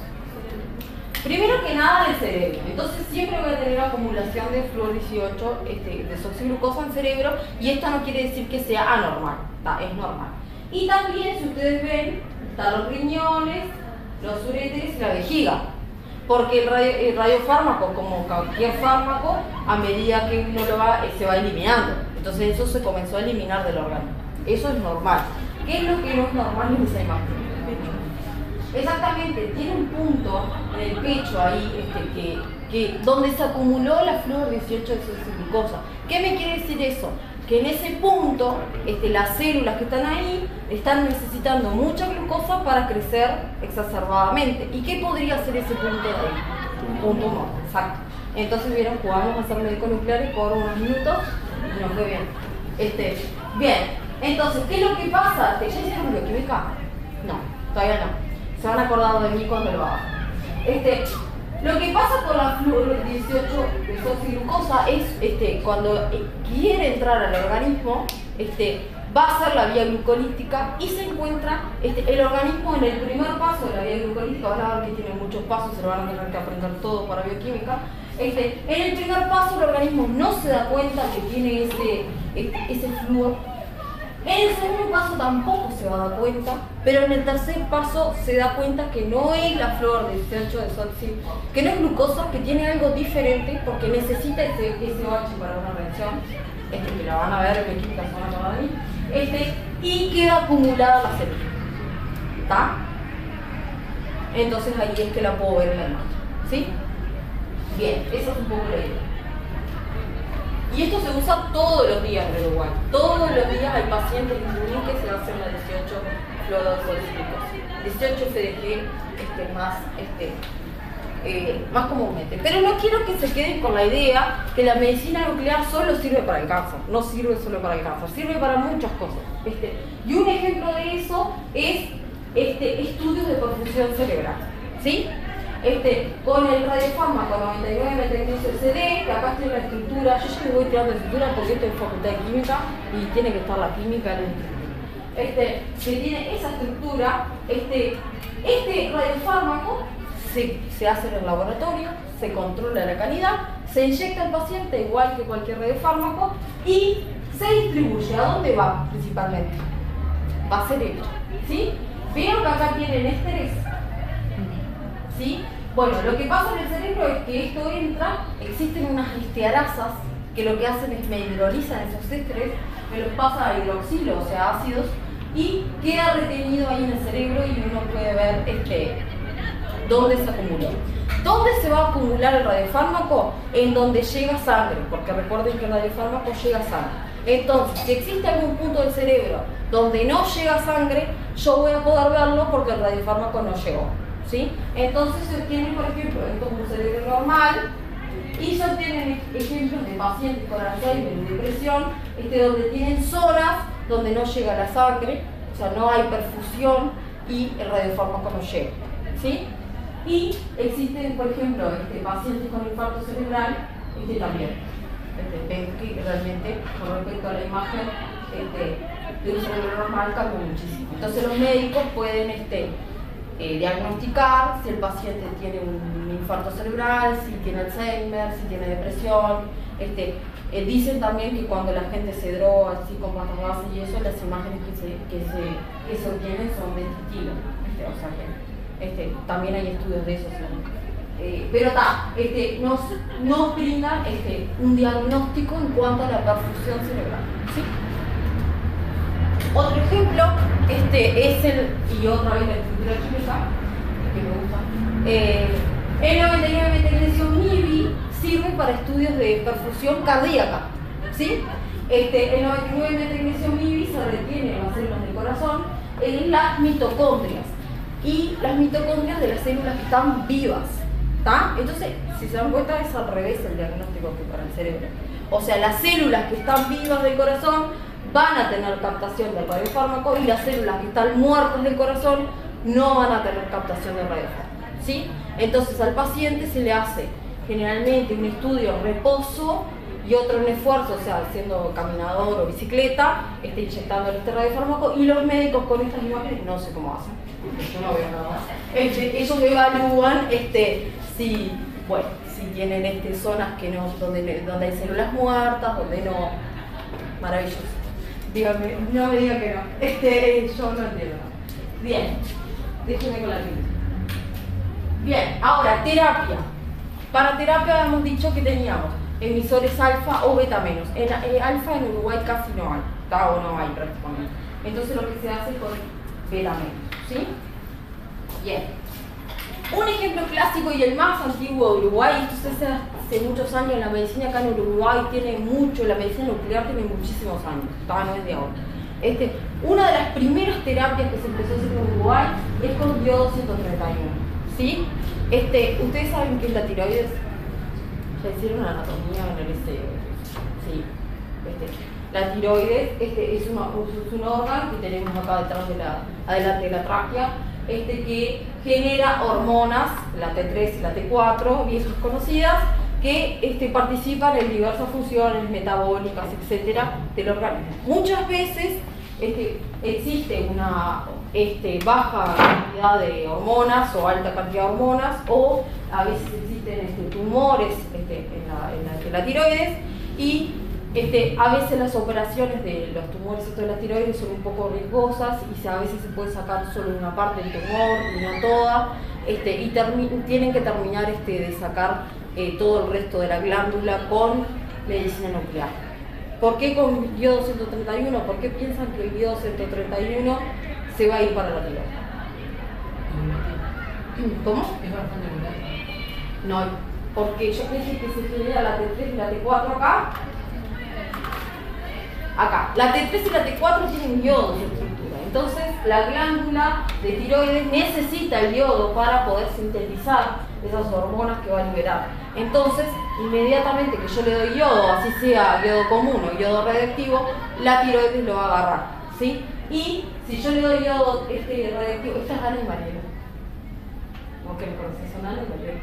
Primero que nada, el cerebro. Entonces siempre voy a tener acumulación de flúor 18, desoxiglucosa en cerebro, y esto no quiere decir que sea anormal, es normal. Y también, si ustedes ven, están los riñones, los uréteres y la vejiga. Porque el radiofármaco, como cualquier fármaco, a medida que uno se va eliminando. Entonces eso se comenzó a eliminar del organismo. Eso es normal. ¿Qué es lo que no es normal en esa imagen? Exactamente, tiene un punto en el pecho ahí donde se acumuló la flúor 18 desoxiglucosa. ¿Qué me quiere decir eso? Que en ese punto las células que están ahí están necesitando mucha glucosa para crecer exacerbadamente. ¿Y qué podría ser ese punto de ahí? Un tumor, exacto. Entonces vieron, jugamos a ser médicos nucleares por unos minutos y nos fue bien. Bien, entonces, ¿qué es lo que pasa? ¿Ya hicieron bioquímica? No, todavía no. Se van a acordar de mí cuando lo haga. Lo que pasa con la flúor 18 desoxiglucosa es cuando quiere entrar al organismo, va a hacer la vía glucolítica y se encuentra el organismo en el primer paso de la vía glucolítica. Van a ver que tiene muchos pasos, se lo van a tener que aprender todo para bioquímica. En el primer paso el organismo no se da cuenta que tiene ese flúor. En el segundo paso tampoco se va a dar cuenta, pero en el tercer paso se da cuenta que no es la flúor 18 desoxiglucosa, que no es glucosa, que tiene algo diferente porque necesita ese OH para una reacción, que la van a ver en química, se van a acordar de mí, y queda acumulada la célula. ¿Está? Entonces ahí es que la puedo ver en la imagen. ¿Sí? Bien, eso es un poco la idea. Y esto se usa todos los días en Uruguay. Todos los días hay pacientes que se hacen la 18 fluorouracilglucosa. 18 FDG más comúnmente. Pero no quiero que se queden con la idea que la medicina nuclear solo sirve para el cáncer. No sirve solo para el cáncer, sirve para muchas cosas. Y un ejemplo de eso es estudios de perfusión cerebral. ¿Sí? Con el radiofármaco 99 metilglicol CD, que acá tiene la estructura, yo ya les voy tirando la estructura porque esto es facultad de química y tiene que estar la química en el estructura. Que tiene esa estructura, este radiofármaco se hace en el laboratorio, se controla la calidad, se inyecta al paciente igual que cualquier radiofármaco y se distribuye. ¿A dónde va principalmente? Va a cerebro. ¿Sí? Vieron que acá tienen ésteres. ¿Sí? Bueno, lo que pasa en el cerebro es que esto entra, existen unas estearasas que lo que hacen es mineralizan esos ésteres, me los pasa a hidroxilo, o sea, ácidos, y queda retenido ahí en el cerebro y uno puede ver dónde se acumuló. ¿Dónde se va a acumular el radiofármaco? En donde llega sangre, porque recuerden que el radiofármaco llega sangre. Entonces, si existe algún punto del cerebro donde no llega sangre, yo voy a poder verlo porque el radiofármaco no llegó. ¿Sí? Entonces se obtienen, por ejemplo, esto es un cerebro normal y se obtienen ejemplos de pacientes con Alzheimer y depresión, donde tienen zonas donde no llega la sangre, o sea, no hay perfusión y el radiofármaco no llega. ¿Sí? Y existen, por ejemplo, pacientes con infarto cerebral, también. Ven que realmente, con respecto a la imagen de un cerebro normal, cambia muchísimo. Entonces los médicos pueden diagnosticar si el paciente tiene un infarto cerebral, si tiene Alzheimer, si tiene depresión. Dicen también que cuando la gente se droga así con pastas base y eso, las imágenes que se obtienen son de este estilo. O sea que también hay estudios de eso. Pero nos brindan un diagnóstico en cuanto a la perfusión cerebral. ¿Sí? Otro ejemplo es y otra vez la estructura química, que me gusta. El 99 metilglicol MIBI sirve para estudios de perfusión cardíaca. ¿Sí? El 99 metilglicol MIBI se retiene en las células del corazón en las mitocondrias. Y las mitocondrias de las células que están vivas. ¿Tá? Entonces, si se dan cuenta, es al revés el diagnóstico que para el cerebro. O sea, las células que están vivas del corazón van a tener captación del radiofármaco y las células que están muertas del corazón no van a tener captación del radiofármaco. ¿Sí? Entonces al paciente se le hace generalmente un estudio reposo y otro en esfuerzo, o sea, siendo caminador o bicicleta, inyectando este radiofármaco, y los médicos con estas imágenes no sé cómo hacen, yo no veo nada más. Ellos evalúan si tienen zonas que no, donde hay células muertas, donde no. Maravilloso. Dígame, no me diga que no. Yo no entiendo. Bien, déjenme con la clínica. Bien, ahora, terapia. Para terapia hemos dicho que teníamos emisores alfa o beta menos. Alfa en Uruguay casi no hay, o no hay prácticamente. Entonces lo que se hace es con beta menos. ¿Sí? Bien. Un ejemplo clásico y el más antiguo de Uruguay, esto se hace hace muchos años, la medicina acá en Uruguay tiene mucho, la medicina nuclear tiene muchísimos años, no es de ahora. Una de las primeras terapias que se empezó a hacer en Uruguay es con iodo 131. ¿Sí? ¿Ustedes saben qué es la tiroides? Ya hicieron la anatomía en el liceo. Sí. La tiroides es un órgano que tenemos acá detrás adelante de la tráquea, que genera hormonas, la T3 y la T4, viejas conocidas, que participan en diversas funciones metabólicas, etcétera, del organismo. Muchas veces existe una baja cantidad de hormonas o alta cantidad de hormonas, o a veces existen tumores en la tiroides, y a veces las operaciones de los tumores de la tiroides son un poco riesgosas y a veces se puede sacar solo una parte del tumor y no toda, y tienen que terminar de sacar todo el resto de la glándula con medicina nuclear. ¿Por qué con iodo 131? ¿Por qué piensan que el iodo 131 se va a ir para la tiroides? ¿Cómo? No, porque yo pensé que se genera la T3 y la T4 acá, acá. La T3 y la T4 tienen yodo en su estructura. Entonces, la glándula de tiroides necesita el yodo para poder sintetizar esas hormonas que va a liberar. Entonces, inmediatamente que yo le doy yodo, así sea yodo común o yodo radiactivo, la tiroides lo va a agarrar, ¿sí? Y si yo le doy yodo radiactivo, esta es Ana y Mariela. ¿No que me conoces? Son Ana y Mariela.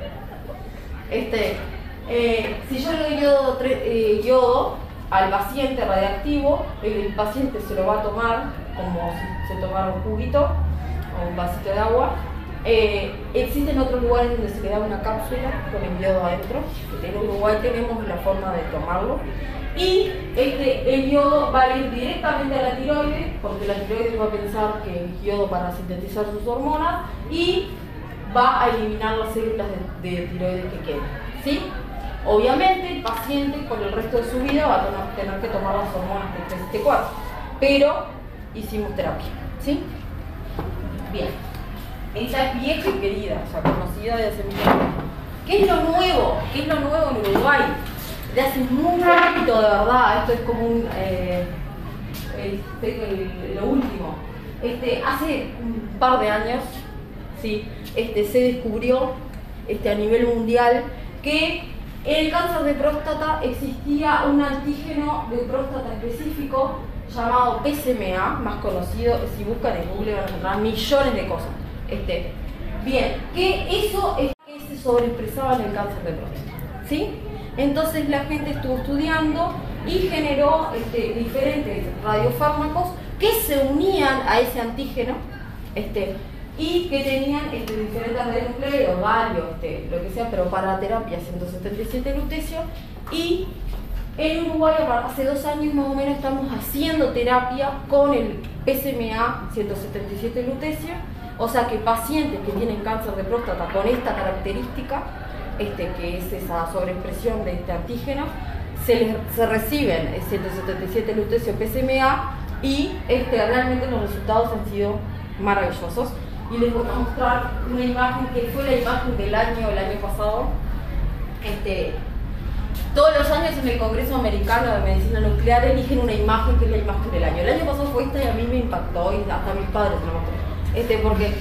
Si yo le doy yodo al paciente radiactivo, el paciente se lo va a tomar como si se tomara un juguito o un vasito de agua. Existen otros lugares donde se le da una cápsula con el yodo adentro, que en Uruguay tenemos la forma de tomarlo. Y el yodo va a ir directamente a la tiroides, porque la tiroides va a pensar que es yodo para sintetizar sus hormonas y va a eliminar las células de tiroides que queden, ¿sí? Obviamente el paciente con el resto de su vida va a tener que tomar las hormonas T3 y T4, pero hicimos terapia, ¿sí? Bien, esta es vieja y querida, ya conocida de hace mucho tiempo. ¿Qué es lo nuevo? ¿Qué es lo nuevo en Uruguay? De hace muy poquito, de verdad, esto es como lo último. Hace un par de años, ¿sí? Se descubrió a nivel mundial que en el cáncer de próstata existía un antígeno de próstata específico llamado PSMA, más conocido, si buscan en Google van a encontrar millones de cosas. Bien, que eso es que se sobreexpresaba en el cáncer de próstata, ¿sí? Entonces la gente estuvo estudiando y generó diferentes radiofármacos que se unían a ese antígeno y que tenían diferentes radionucleos, galio, lo que sea, pero para terapia 177 lutecio. Y en Uruguay hace 2 años más o menos estamos haciendo terapia con el PSMA 177 lutecio, o sea que pacientes que tienen cáncer de próstata con esta característica, que es esa sobreexpresión de este antígeno, se reciben 177 lutecio PSMA y realmente los resultados han sido maravillosos. Y les voy a mostrar una imagen que fue la imagen el año pasado. Todos los años en el Congreso Americano de Medicina Nuclear eligen una imagen que es la imagen del año. El año pasado fue esta y a mí me impactó y hasta a mis padres se lo mostré. Porque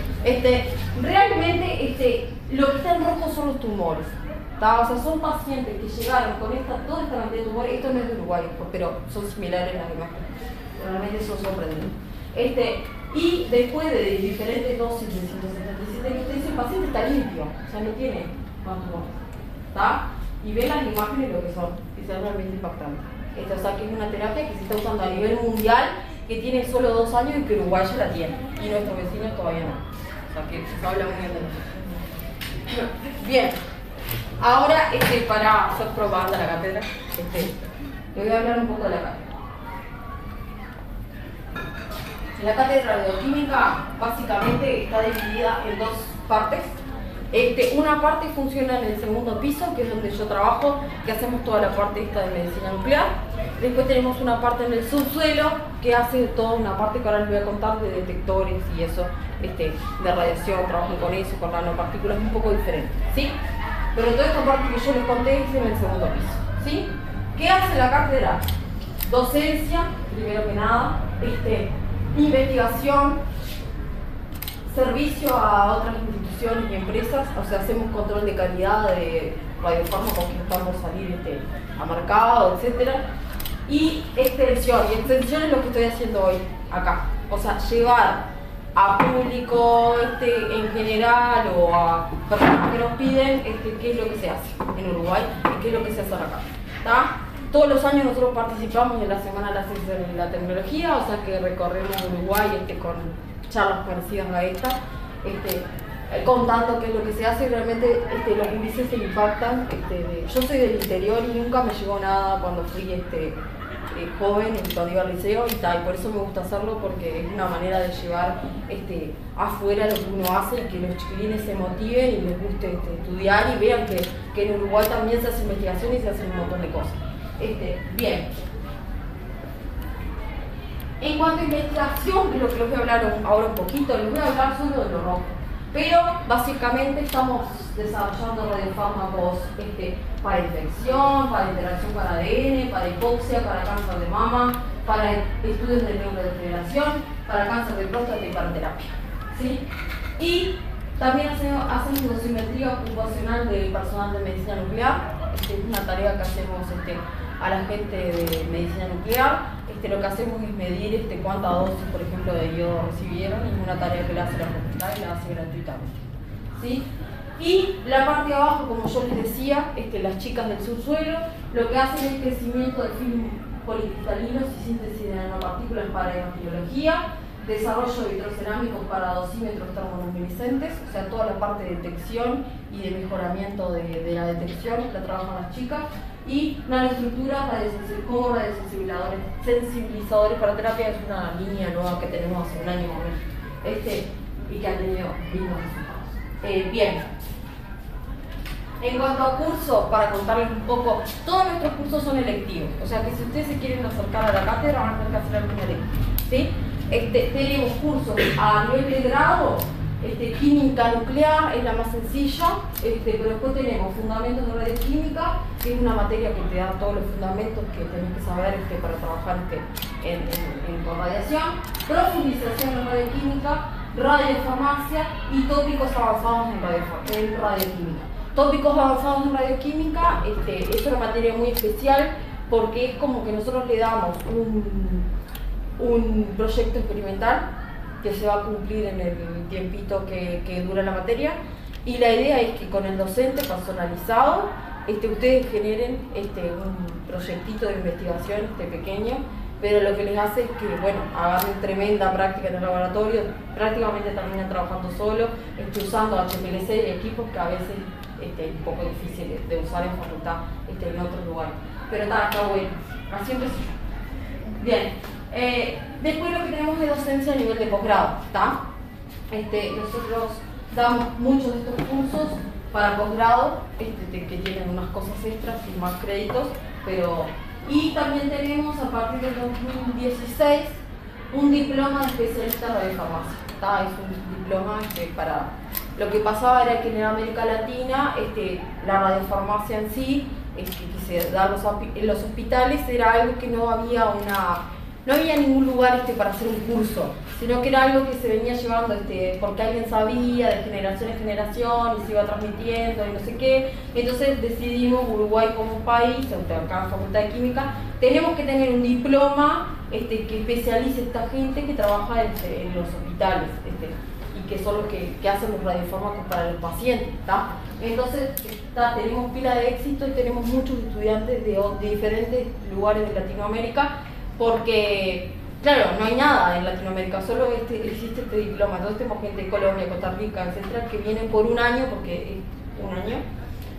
realmente lo que está en rojo son los tumores. O sea, son pacientes que llegaron con toda esta cantidad de tumores. Esto no es de Uruguay, pero son similares las imágenes. Realmente son sorprendentes. Y después de diferentes dosis de 177 lutecio, el paciente está limpio, o sea, no tiene más tumores. ¿Está? Y ven las imágenes lo que son, y son realmente impactantes. O sea, que es una terapia que se está usando a nivel mundial, que tiene solo 2 años y que Uruguay ya la tiene, y nuestros vecinos todavía no. O sea, que se habla muy bien de nosotros. Bien, ahora para hacer propaganda la cátedra, le voy a hablar un poco de la cátedra. La cátedra de bioquímica básicamente está dividida en 2 partes. Una parte funciona en el segundo piso, que es donde yo trabajo, que hacemos toda la parte de medicina nuclear. Después tenemos una parte en el subsuelo, que hace toda una parte que ahora les voy a contar de detectores y eso, de radiación, trabajan con eso, con nanopartículas, un poco diferente, ¿sí? Pero toda esta parte que yo les conté es en el segundo piso, ¿sí? ¿Qué hace la cátedra? Docencia, primero que nada, investigación, servicio a otras instituciones y empresas, o sea, hacemos control de calidad de radiofármacos que estamos a salir a mercado, etc. Y extensión es lo que estoy haciendo hoy acá, o sea, llevar a público en general o a personas que nos piden qué es lo que se hace en Uruguay y qué es lo que se hace acá, ¿está? Todos los años nosotros participamos en la Semana de la Ciencia y la Tecnología, o sea que recorremos Uruguay con charlas parecidas a esta, contando qué es lo que se hace y realmente los índices se impactan. Yo soy del interior y nunca me llegó nada cuando fui joven y cuando iba al liceo y por eso me gusta hacerlo, porque es una manera de llevar afuera lo que uno hace y que los chiquilines se motiven y les guste estudiar y vean que en Uruguay también se hace investigación y se hacen un montón de cosas. Bien. En cuanto a investigación, que es lo que les voy a hablar ahora un poquito, les voy a hablar solo de lo rojo. Pero básicamente estamos desarrollando radiofármacos para infección, para interacción con ADN, para hipoxia, para cáncer de mama, para estudios de neurodegeneración, para cáncer de próstata y para terapia. ¿Sí? Y también hacemos dosimetría ocupacional del personal de medicina nuclear. Es una tarea que hacemos a la gente de medicina nuclear. Lo que hacemos es medir cuánta dosis, por ejemplo, de yodo recibieron, y es una tarea que la hace la facultad y la hace gratuitamente. ¿Sí? Y la parte de abajo, como yo les decía, las chicas del subsuelo, lo que hacen es crecimiento de film policristalinos y síntesis de nanopartículas para hematología, desarrollo de vitrocerámicos para dosímetros termoluminiscentes, o sea, toda la parte de detección y de mejoramiento de la detección la trabajan las chicas, y nanoestructuras como radiosensibilizadores para terapia. Es una línea nueva que tenemos hace un año más o menos, y que ha tenido lindos resultados. Bien. En cuanto a cursos, para contarles un poco, todos nuestros cursos son electivos, o sea que si ustedes se quieren acercar a la cátedra van a tener que hacer algún electivo, ¿sí? Tenemos cursos a nivel de grado, química nuclear es la más sencilla, pero después tenemos fundamentos de radioquímica, que es una materia que te da todos los fundamentos que tenés que saber para trabajar con radiación, profundización en radioquímica, radiofarmacia y tópicos avanzados en radioquímica. Tópicos avanzados en radioquímica, es una materia muy especial porque es como que nosotros le damos un proyecto experimental que se va a cumplir en el tiempito que dura la materia, y la idea es que con el docente personalizado ustedes generen un proyectito de investigación pequeño, pero lo que les hace es que, bueno, agarren tremenda práctica en el laboratorio, prácticamente terminan trabajando solo, usando HPLC y equipos que a veces es un poco difícil de usar en facultad en otros lugares, pero está bueno, así empezó. Bien, después lo que tenemos es docencia a nivel de posgrado, ¿está? Nosotros damos muchos de estos cursos para posgrado, que tienen unas cosas extras y más créditos, y también tenemos a partir del 2016 un diploma de especialista en radiofarmacia. Es un diploma para... Lo que pasaba era que en América Latina la radiofarmacia en sí, que se da en los hospitales, era algo que no había ningún lugar para hacer un curso, sino que era algo que se venía llevando porque alguien sabía de generación en generación y se iba transmitiendo y no sé qué. Entonces decidimos, Uruguay como país, acá en la Facultad de Química, tenemos que tener un diploma que especialice a esta gente que trabaja en los hospitales y que son los que hacen los radiofármacos para los pacientes, ¿tá? Entonces tenemos pila de éxito y tenemos muchos estudiantes de diferentes lugares de Latinoamérica, porque, claro, no hay nada en Latinoamérica, solo existe este diploma. Entonces tenemos gente de Colombia, Costa Rica, etc., que vienen por un año, porque es un año,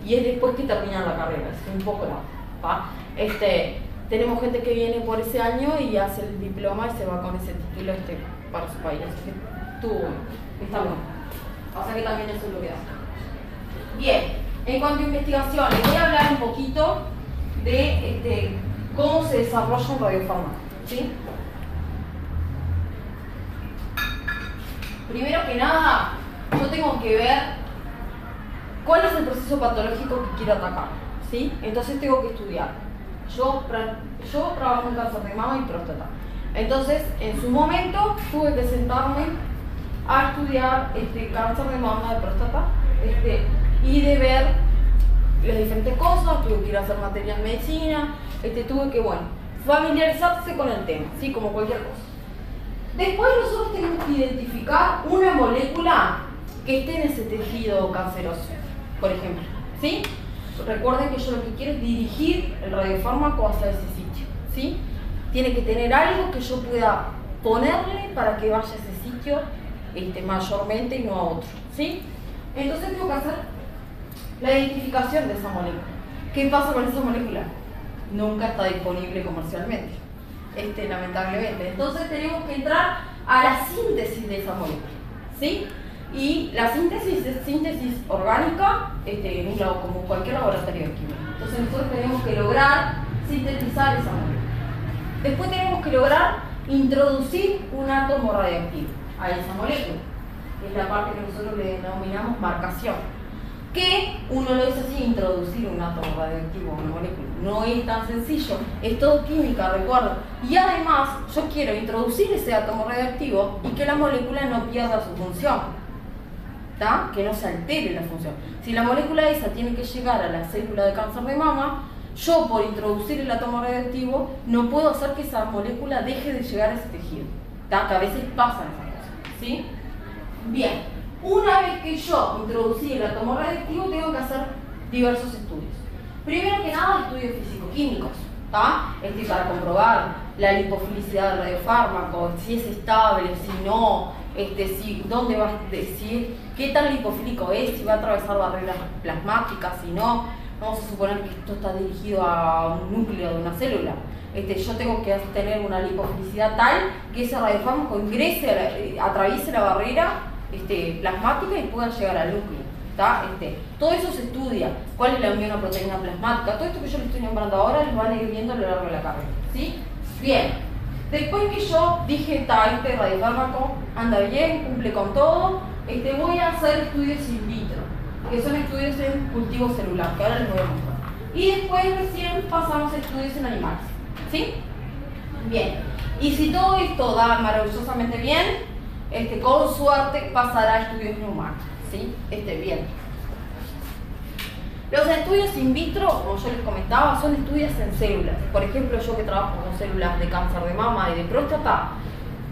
y es después que terminan la carrera, es un poco largo. Tenemos gente que viene por ese año y hace el diploma y se va con ese título para su país. Así que está bueno. O sea que también eso es lo que hace. Bien, en cuanto a investigación, les voy a hablar un poquito de cómo se desarrolla un radiofármaco, ¿sí? Primero que nada, yo tengo que ver cuál es el proceso patológico que quiero atacar, ¿sí? Entonces tengo que estudiar. Yo trabajo en cáncer de mama y próstata. Entonces, en su momento, tuve que sentarme a estudiar cáncer de mama, de próstata, y de ver las diferentes cosas. Tuve que ir a hacer materia en medicina, tuve que, familiarizarse con el tema, ¿sí? Como cualquier cosa. Después nosotros tenemos que identificar una molécula que esté en ese tejido canceroso, por ejemplo, ¿sí? Recuerden que yo lo que quiero es dirigir el radiofármaco hacia ese sitio, ¿sí? Tiene que tener algo que yo pueda ponerle para que vaya a ese sitio mayormente y no a otro, ¿sí? Entonces tengo que hacer la identificación de esa molécula. ¿Qué pasa con esa molécula? Nunca está disponible comercialmente, lamentablemente. Entonces tenemos que entrar a la síntesis de esa molécula, ¿sí? Y la síntesis es síntesis orgánica en un lado, como cualquier laboratorio de química. Entonces nosotros tenemos que lograr sintetizar esa molécula. Después tenemos que lograr introducir un átomo radioactivo a esa molécula. Es la parte que nosotros le denominamos marcación. que uno lo dice así, introducir un átomo radioactivo a una molécula. No es tan sencillo, es todo química, recuerdo. Y además, yo quiero introducir ese átomo radioactivo y que la molécula no pierda su función, ¿tá? Que no se altere la función. Si la molécula esa tiene que llegar a la célula de cáncer de mama, yo por introducir el átomo radioactivo no puedo hacer que esa molécula deje de llegar a ese tejido, ¿tá? Que a veces pasan esas cosas, ¿sí? Bien, una vez que yo introducí el átomo radioactivo, tengo que hacer diversos estudios. Primero que nada, estudios físico-químicos, ¿tá? Para comprobar la lipofilicidad del radiofármaco, si es estable, si no, dónde va, qué tan lipofílico es, si va a atravesar barreras plasmáticas, si no. Vamos a suponer que esto está dirigido a un núcleo de una célula. Yo tengo que tener una lipofilicidad tal que ese radiofármaco ingrese, atraviese la barrera plasmática y pueda llegar al núcleo. Todo eso se estudia. ¿Cuál es la unión a proteína plasmática? Todo esto que yo les estoy nombrando ahora lo van a ir viendo a lo largo de la carrera, ¿sí? Bien. Después que yo dije, este radiofármaco anda bien, cumple con todo, voy a hacer estudios in vitro, que son estudios en cultivo celular, que ahora les voy a mostrar. Y después recién pasamos a estudios en animales, ¿sí? Bien. Y si todo esto da maravillosamente bien, con suerte pasará a estudios en humanos, ¿sí? Bien. Los estudios in vitro, como yo les comentaba, son estudios en células. Por ejemplo, yo que trabajo con células de cáncer de mama y de próstata,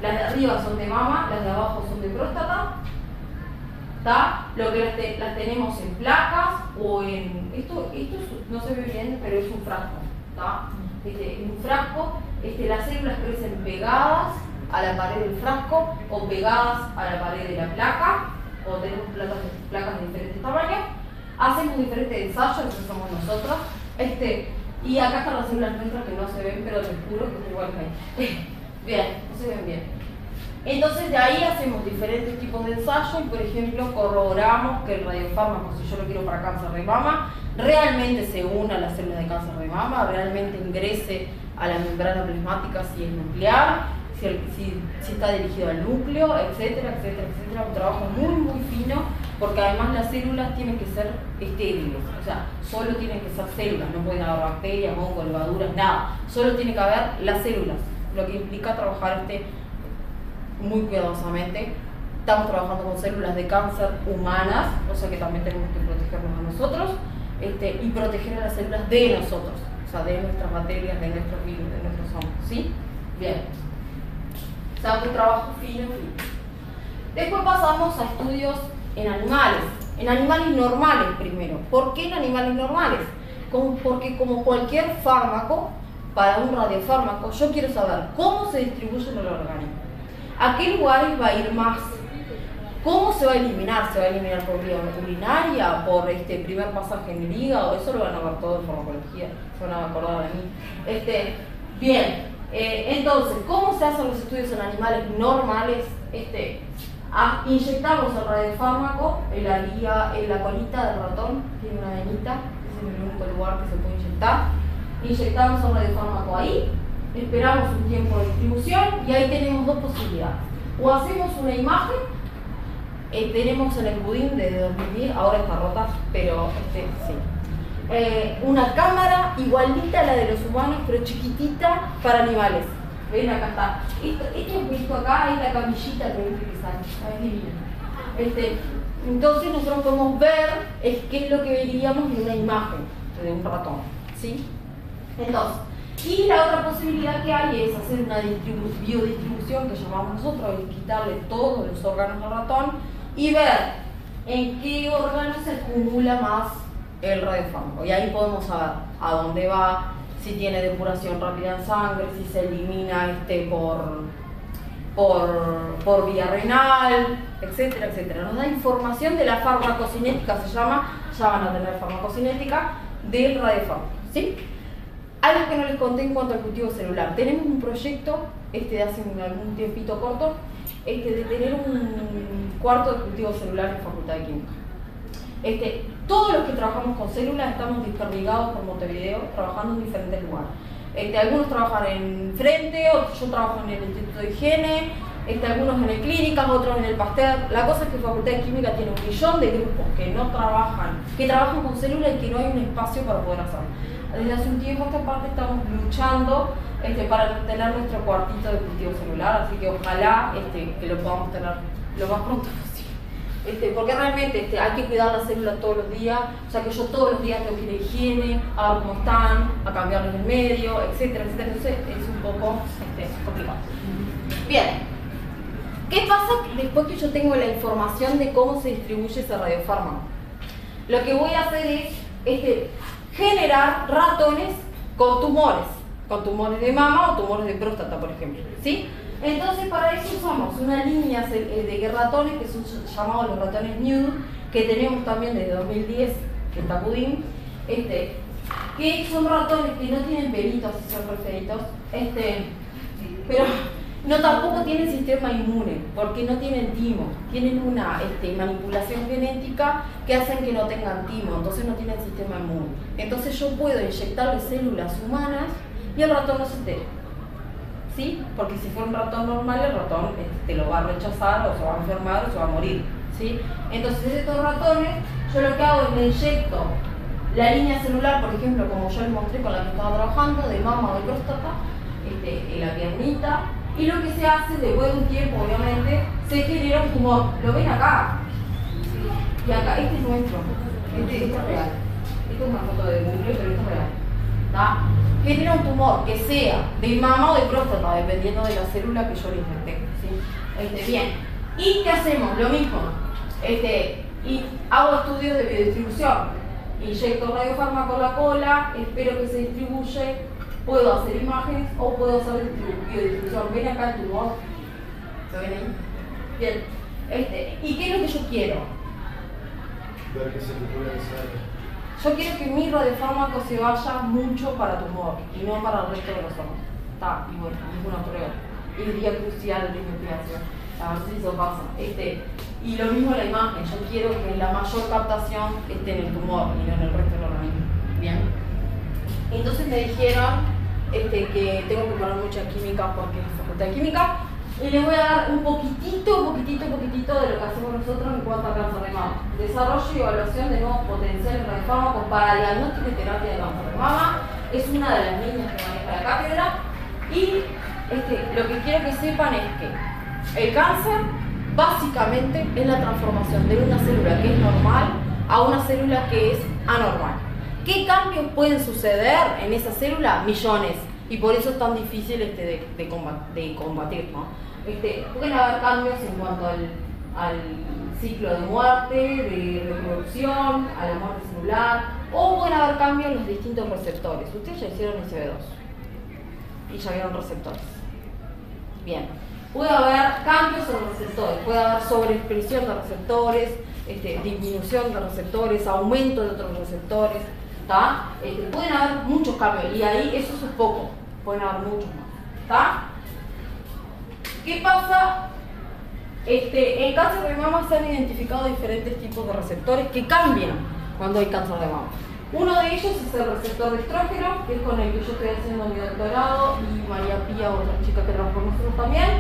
las de arriba son de mama, las de abajo son de próstata. Lo que las tenemos en placas o en... Esto no se ve bien, pero es un frasco. En un frasco, las células crecen pegadas a la pared del frasco o pegadas a la pared de la placa, o tenemos placas de diferentes tamaños. Hacemos diferentes ensayos, que somos nosotros. Y acá están las células nuestras que no se ven, pero les juro que es igual que ahí. Bien, no se ven bien. Entonces de ahí hacemos diferentes tipos de ensayos y, por ejemplo, corroboramos que el radiofármaco, si yo lo quiero para cáncer de mama, realmente se una a las células de cáncer de mama, realmente ingrese a la membrana plasmática si es nuclear, si está dirigido al núcleo, etcétera, etcétera, etcétera. Un trabajo muy, muy fino, porque además las células tienen que ser estériles, o sea, solo tienen que ser células, no pueden haber bacterias, hongos, levaduras, nada. Solo tiene que haber las células, lo que implica trabajar muy cuidadosamente. Estamos trabajando con células de cáncer humanas, o sea que también tenemos que protegernos a nosotros y proteger a las células de nosotros, o sea, de nuestras bacterias, de nuestros virus, de nuestros hongos, ¿sí? Bien. O sea, un trabajo fino. Después pasamos a estudios en animales normales primero. ¿Por qué en animales normales? Porque como cualquier fármaco, para un radiofármaco, yo quiero saber cómo se distribuye en el organismo. ¿A qué lugares va a ir más? ¿Cómo se va a eliminar? ¿Se va a eliminar por vía urinaria? ¿Por primer pasaje en el hígado? Eso lo van a ver todo en farmacología, se van a acordar de mí. Bien, entonces, ¿cómo se hacen los estudios en animales normales? Inyectamos el radiofármaco en la colita del ratón, tiene una venita, es el único lugar que se puede inyectar. Inyectamos el radiofármaco ahí, esperamos un tiempo de distribución y ahí tenemos dos posibilidades. O hacemos una imagen, tenemos en el budín desde 2010, ahora está rota, pero sí. Una cámara igualita a la de los humanos, pero chiquitita para animales. Ven, acá está. Esto es visto acá, es la camillita que sale, es divina. Entonces nosotros podemos ver qué es lo que veríamos en una imagen de un ratón, ¿sí? Entonces, y la otra posibilidad que hay es hacer una biodistribución que llamamos nosotros, es quitarle todos los órganos al ratón y ver en qué órganos se acumula más el radiofármaco. Y ahí podemos saber a dónde va, si tiene depuración rápida en sangre, si se elimina por vía renal, etcétera, etcétera. Nos da información de la farmacocinética, se llama, ya van a tener farmacocinética del radiofármaco, ¿sí? Algo que no les conté en cuanto al cultivo celular. Tenemos un proyecto de hace algún tiempito corto de tener un cuarto de cultivo celular en Facultad de Química. Todos los que trabajamos con células estamos desperdigados por Montevideo, trabajando en diferentes lugares. Algunos trabajan en Frente, otros yo trabajo en el Instituto de Higiene, algunos en el Clínicas, otros en el Pasteur. La cosa es que Facultad de Química tiene 1 millón de grupos que no trabajan, que trabajan con células y que no hay un espacio para poder hacerlo. Desde hace un tiempo a esta parte estamos luchando para tener nuestro cuartito de cultivo celular, así que ojalá que lo podamos tener lo más pronto posible. Porque realmente hay que cuidar las células todos los días, o sea que yo todos los días tengo que ir a higiene, a ver cómo están, a cambiarles el medio, etcétera, etcétera. Entonces es un poco complicado. Bien. ¿Qué pasa después que yo tengo la información de cómo se distribuye ese radiofármaco? Lo que voy a hacer es generar ratones con tumores de mama o tumores de próstata, por ejemplo, ¿sí? Entonces para eso usamos una línea de ratones que son llamados los ratones Nude, que tenemos también desde 2010, que está Pudín, que son ratones que no tienen pelitos, si son referitos, pero no tampoco tienen sistema inmune, porque no tienen timo, tienen una manipulación genética que hacen que no tengan timo, entonces no tienen sistema inmune. Entonces yo puedo inyectarle células humanas y el ratón no se entera, ¿sí? Porque si fuera un ratón normal, el ratón te lo va a rechazar, o se va a enfermar, o se va a morir, ¿sí? Entonces estos ratones, yo lo que hago es le inyecto la línea celular, por ejemplo, como yo les mostré con la que estaba trabajando, de mama o de próstata, en la piernita, y lo que se hace, después de un tiempo, obviamente, se genera un tumor. ¿Lo ven acá? Y acá, este es nuestro, este es real. Esto es una foto de Google, pero esto es real. ¿Tá? Genera un tumor que sea de mama o de próstata, dependiendo de la célula que yo le injerté, ¿sí? Bien. ¿Y qué hacemos? Lo mismo. Y hago estudios de biodistribución. Inyecto radiofármaco a la cola, espero que se distribuye. Puedo hacer imágenes o puedo hacer biodistribución. ¿Ven acá el tumor? ¿Se ven ahí? Bien. ¿Y qué es lo que yo quiero? Ver que se recupera esa área. Yo quiero que mi radiofármaco se vaya mucho para tumor y no para el resto de los órganos. Está, y bueno, ninguna prueba. Y sería crucial de investigación. A ver si eso pasa. Y lo mismo la imagen. Yo quiero que la mayor captación esté en el tumor y no en el resto del organismo. Bien. Entonces me dijeron que tengo que poner mucha química porque es Facultad de Química, y les voy a dar un poquitito de lo que hacemos nosotros en cuanto a cáncer de mama. Desarrollo y evaluación de nuevos potenciales radiofármacos para diagnóstico y terapia de cáncer de mama. Es una de las líneas que maneja la cátedra, y lo que quiero que sepan es que el cáncer básicamente es la transformación de una célula que es normal a una célula que es anormal. ¿Qué cambios pueden suceder en esa célula? Millones. Y por eso es tan difícil de combatir, ¿no? Pueden haber cambios en cuanto al ciclo de muerte, de reproducción, a la muerte celular, o pueden haber cambios en los distintos receptores. Ustedes ya hicieron ICB2 y ya vieron receptores. Bien. Puede haber cambios en los receptores, puede haber sobreexpresión de receptores, disminución de receptores, aumento de otros receptores. Pueden haber muchos cambios, y ahí eso es poco, pueden haber muchos más. ¿Qué pasa? En cáncer de mama se han identificado diferentes tipos de receptores que cambian cuando hay cáncer de mama. Uno de ellos es el receptor de estrógeno, que es con el que yo estoy haciendo mi doctorado, y María Pía, otra chica que trabaja con nosotros también.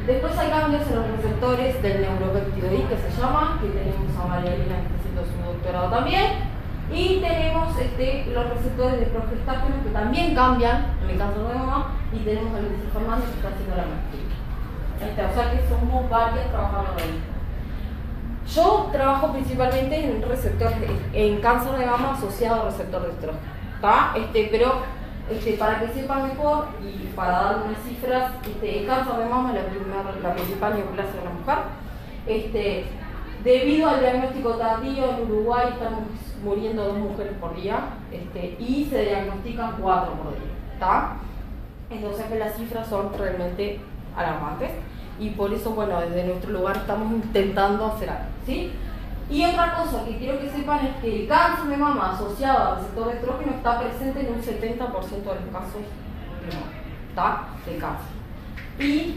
Después hay cambios en los receptores del neuropéptido I, que se llama, que tenemos a María Elena que está haciendo su doctorado también. Y tenemos los receptores de progestágeno que también cambian en el cáncer de mama, y tenemos a Luis Fernández que está haciendo la maestría. O sea que somos varias trabajando ahí. Yo trabajo principalmente en receptores en cáncer de mama asociado al receptor de estrógeno, pero para que sepan mejor y para dar unas cifras, el cáncer de mama es la principal neoplasia de la mujer. Debido al diagnóstico tardío, en Uruguay estamos muriendo 2 mujeres por día, y se diagnostican 4 por día. Entonces que las cifras son realmente alarmantes, y por eso, bueno, desde nuestro lugar estamos intentando hacer algo, ¿sí? Y otra cosa que quiero que sepan es que el cáncer de mama asociado al receptor de estrógeno está presente en un 70% de los casos de cáncer. Y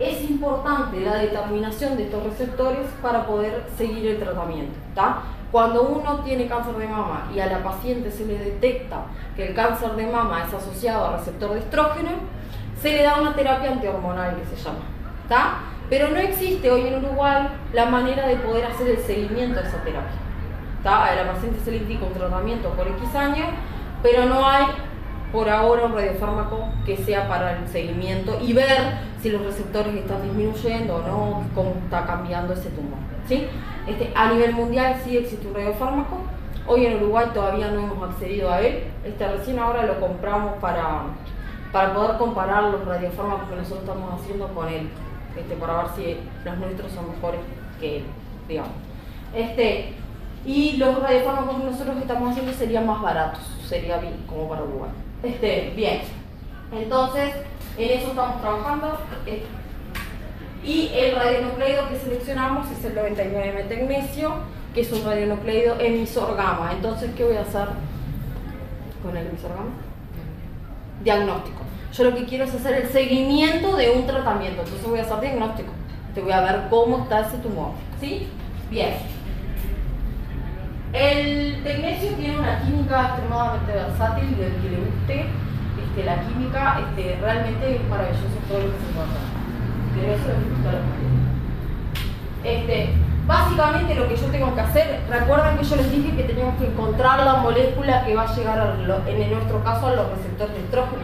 es importante la determinación de estos receptores para poder seguir el tratamiento. Cuando uno tiene cáncer de mama y a la paciente se le detecta que el cáncer de mama es asociado al receptor de estrógeno, se le da una terapia antihormonal que se llama, ¿tá? Pero no existe hoy en Uruguay la manera de poder hacer el seguimiento de esa terapia, ¿tá? A la paciente se le indica un tratamiento por X años, pero no hay por ahora un radiofármaco que sea para el seguimiento y ver si los receptores están disminuyendo o no, cómo está cambiando ese tumor, ¿sí? A nivel mundial sí existe un radiofármaco. Hoy en Uruguay todavía no hemos accedido a él. Recién ahora lo compramos para poder comparar los radiofármacos que nosotros estamos haciendo con él, para ver si los nuestros son mejores que él, digamos. Y los radiofármacos que nosotros estamos haciendo serían más baratos, sería bien, como para Uruguay. Bien, entonces en eso estamos trabajando. Y el radionucleido que seleccionamos es el 99 tecnesio, que es un radionucleido emisor gamma. Entonces, ¿qué voy a hacer con el emisor gamma? Diagnóstico. Yo lo que quiero es hacer el seguimiento de un tratamiento. Entonces voy a hacer diagnóstico. Te voy a ver cómo está ese tumor. ¿Sí? Bien. El tecnesio tiene una química extremadamente versátil, del que le guste la química, realmente es maravilloso todo lo que se puede hacer. Pero eso es justo lo básicamente lo que yo tengo que hacer, recuerden que yo les dije que teníamos que encontrar la molécula que va a llegar, en nuestro caso, a los receptores de estrógeno.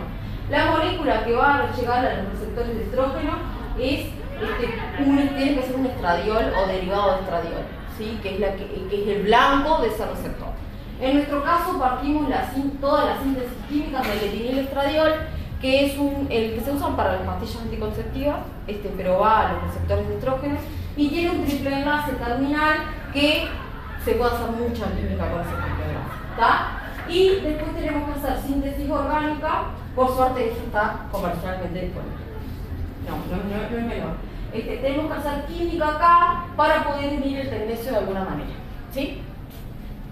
La molécula que va a llegar a los receptores de estrógeno es, tiene que ser un estradiol o derivado de estradiol, ¿sí? que es el blanco de ese receptor. En nuestro caso partimos toda la síntesis química del etinil-estradiol, que es el que se usan para las pastillas anticonceptivas, pero va a los receptores de estrógeno, y tiene un triple enlace terminal que se puede hacer mucha química con ese triple enlace, ¿tá? Y después tenemos que hacer síntesis orgánica, por suerte eso está comercialmente disponible. No es menor. Tenemos que hacer química acá para poder unir el tecnesio de alguna manera, ¿sí?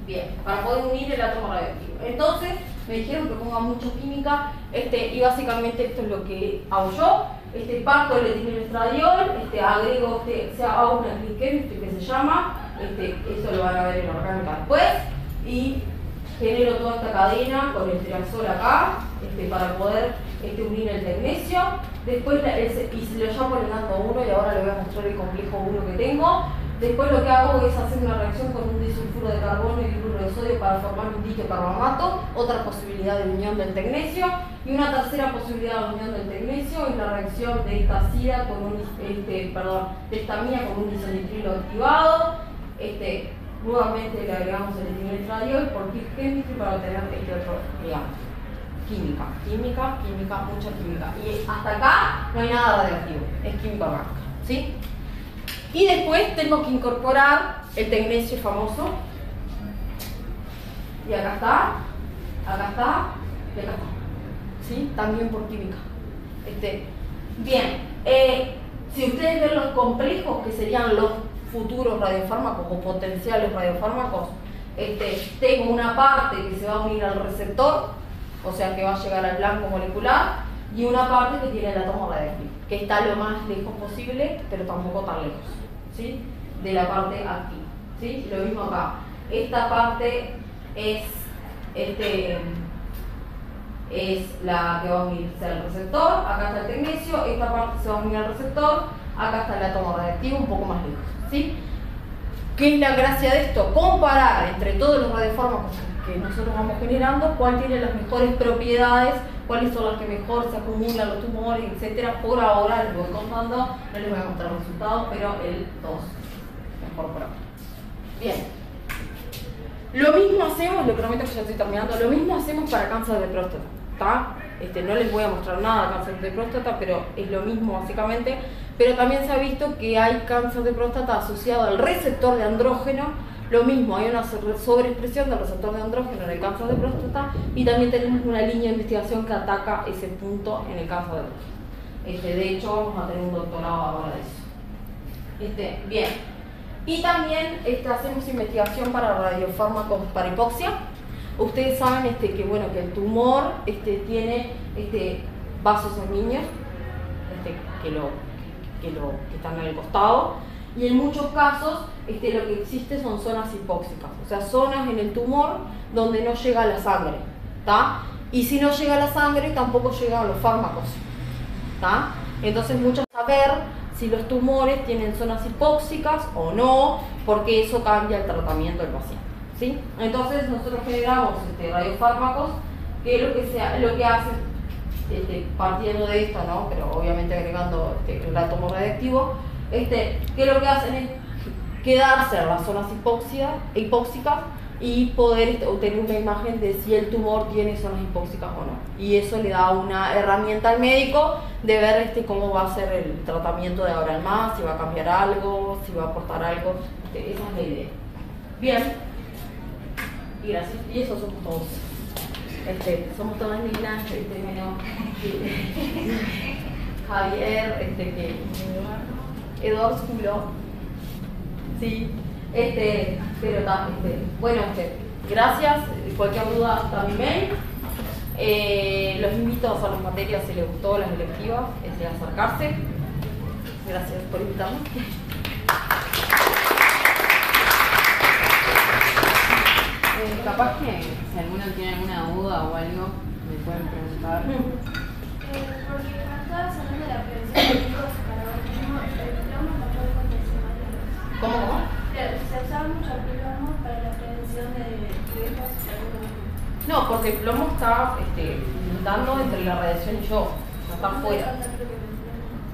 Bien, para poder unir el átomo radioactivo. Entonces, me dijeron que ponga mucho química, y básicamente esto es lo que hago yo. Parto el etinil-estradiol, agrego, hago una click chemistry que se llama, esto lo van a ver en orgánica después, y genero toda esta cadena con el triazol acá, para poder unir el tecnesio. Después, y lo llamo ligando 1, y ahora les voy a mostrar el complejo 1 que tengo. Después lo que hago es hacer una reacción con un disulfuro de carbono y cloruro de sodio para formar un ditiocarbamato, otra posibilidad de unión del tecnesio, y una tercera posibilidad de unión del tecnesio es la reacción de estacida con de estamina con un isonitrilo activado. Nuevamente le agregamos el etinil-estradiol por click chemistry para obtener otro, digamos, química, mucha química. Y hasta acá no hay nada radioactivo, es química orgánica, ¿sí? Y después tengo que incorporar el tecnesio famoso. Y acá está, y acá está. ¿Sí? También por química. Bien, si ustedes ven los complejos que serían los futuros radiofármacos o potenciales radiofármacos, tengo una parte que se va a unir al receptor, o sea que va a llegar al blanco molecular, y una parte que tiene el átomo radioactivo, que está lo más lejos posible, pero tampoco tan lejos, ¿sí? De la parte activa, ¿sí? Lo mismo acá. Esta parte es la que va a unirse al receptor, acá está el tecnesio, esta parte se va a unir al receptor, acá está el átomo radioactivo un poco más lejos, ¿sí? ¿Qué es la gracia de esto? Comparar entre todos los radiofármacos que nosotros vamos generando, cuál tiene las mejores propiedades, cuáles son las que mejor se acumulan los tumores, etcétera. Por ahora les voy contando, no les voy a mostrar los resultados, pero el 2 mejor por ahora. Bien. Lo mismo hacemos, le prometo que ya estoy terminando, lo mismo hacemos para cáncer de próstata, ¿está? No les voy a mostrar nada de cáncer de próstata, pero es lo mismo básicamente. Pero también se ha visto que hay cáncer de próstata asociado al receptor de andrógeno. Lo mismo, hay una sobreexpresión del receptor de andrógeno en el cáncer de próstata, y también tenemos una línea de investigación que ataca ese punto en el cáncer de próstata. De hecho, vamos a tener un doctorado ahora de eso. Bien. Y también hacemos investigación para radiofármacos para hipoxia. Ustedes saben que, bueno, que el tumor tiene vasos sanguíneos que están en el costado, y en muchos casos lo que existe son zonas hipóxicas, o sea, zonas en el tumor donde no llega la sangre, ¿tá? Y si no llega la sangre, tampoco llegan los fármacos, ¿está? Entonces muchos saber si los tumores tienen zonas hipóxicas o no, porque eso cambia el tratamiento del paciente, ¿sí? Entonces nosotros generamos radiofármacos que lo que hacen, partiendo de esto, ¿no? Pero obviamente agregando el átomo radiactivo, que lo que hacen es quedarse en las zonas hipóxicas y poder obtener una imagen de si el tumor tiene zonas hipóxicas o no. Y eso le da una herramienta al médico de ver cómo va a ser el tratamiento de ahora en más, si va a cambiar algo, si va a aportar algo. Esa es la idea. Bien. Y gracias. Y eso somos todos. Somos todas niñas, Javier, Eduardo Culo. Sí. Pero está, bueno, gracias. Cualquier duda está mi mail. Los invito a hacer las materias si les gustó, las electivas, a acercarse. Gracias por invitarme. Capaz que si alguno tiene alguna duda o algo, me pueden preguntar. Porque cuando estabas hablando de la prevención de riesgos para organismo, el plomo no puede condicionar. ¿Cómo? Se usaba mucho el plomo para la prevención de riesgos para el organismo. No, porque el plomo está pintando entre la radiación y yo, está afuera.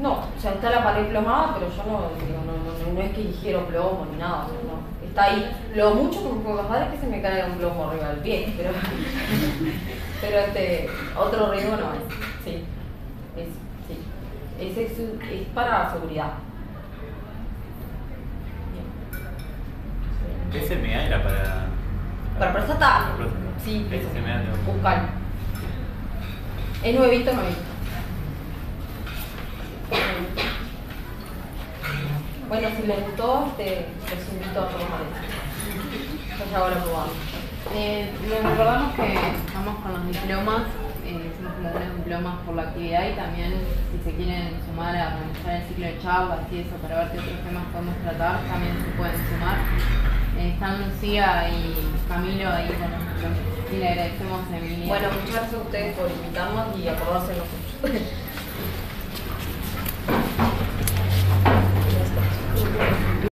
No, o sea, está la pared plomada, pero yo no es que ingiero plomo ni nada, no. Está ahí. Lo mucho que me puede pasar es que se me caiga un plomo arriba del pie, pero otro riesgo no es. Sí, es para seguridad. SMA era Para próstata. Sí, SMA bucal. Es nuevito. Bueno, si les gustó, los invito a tomar eso. Yo ya ahora probando. Les recordamos que estamos con los diplomas, hicimos como unos diplomas por la actividad y también si se quieren sumar a organizar el ciclo de charlas y eso para ver qué otros temas podemos tratar, también se pueden sumar. Están Lucía y Camilo ahí con nosotros y le agradecemos a Emilia. Bueno, muchas gracias a ustedes por invitarnos y acordarse de nosotros.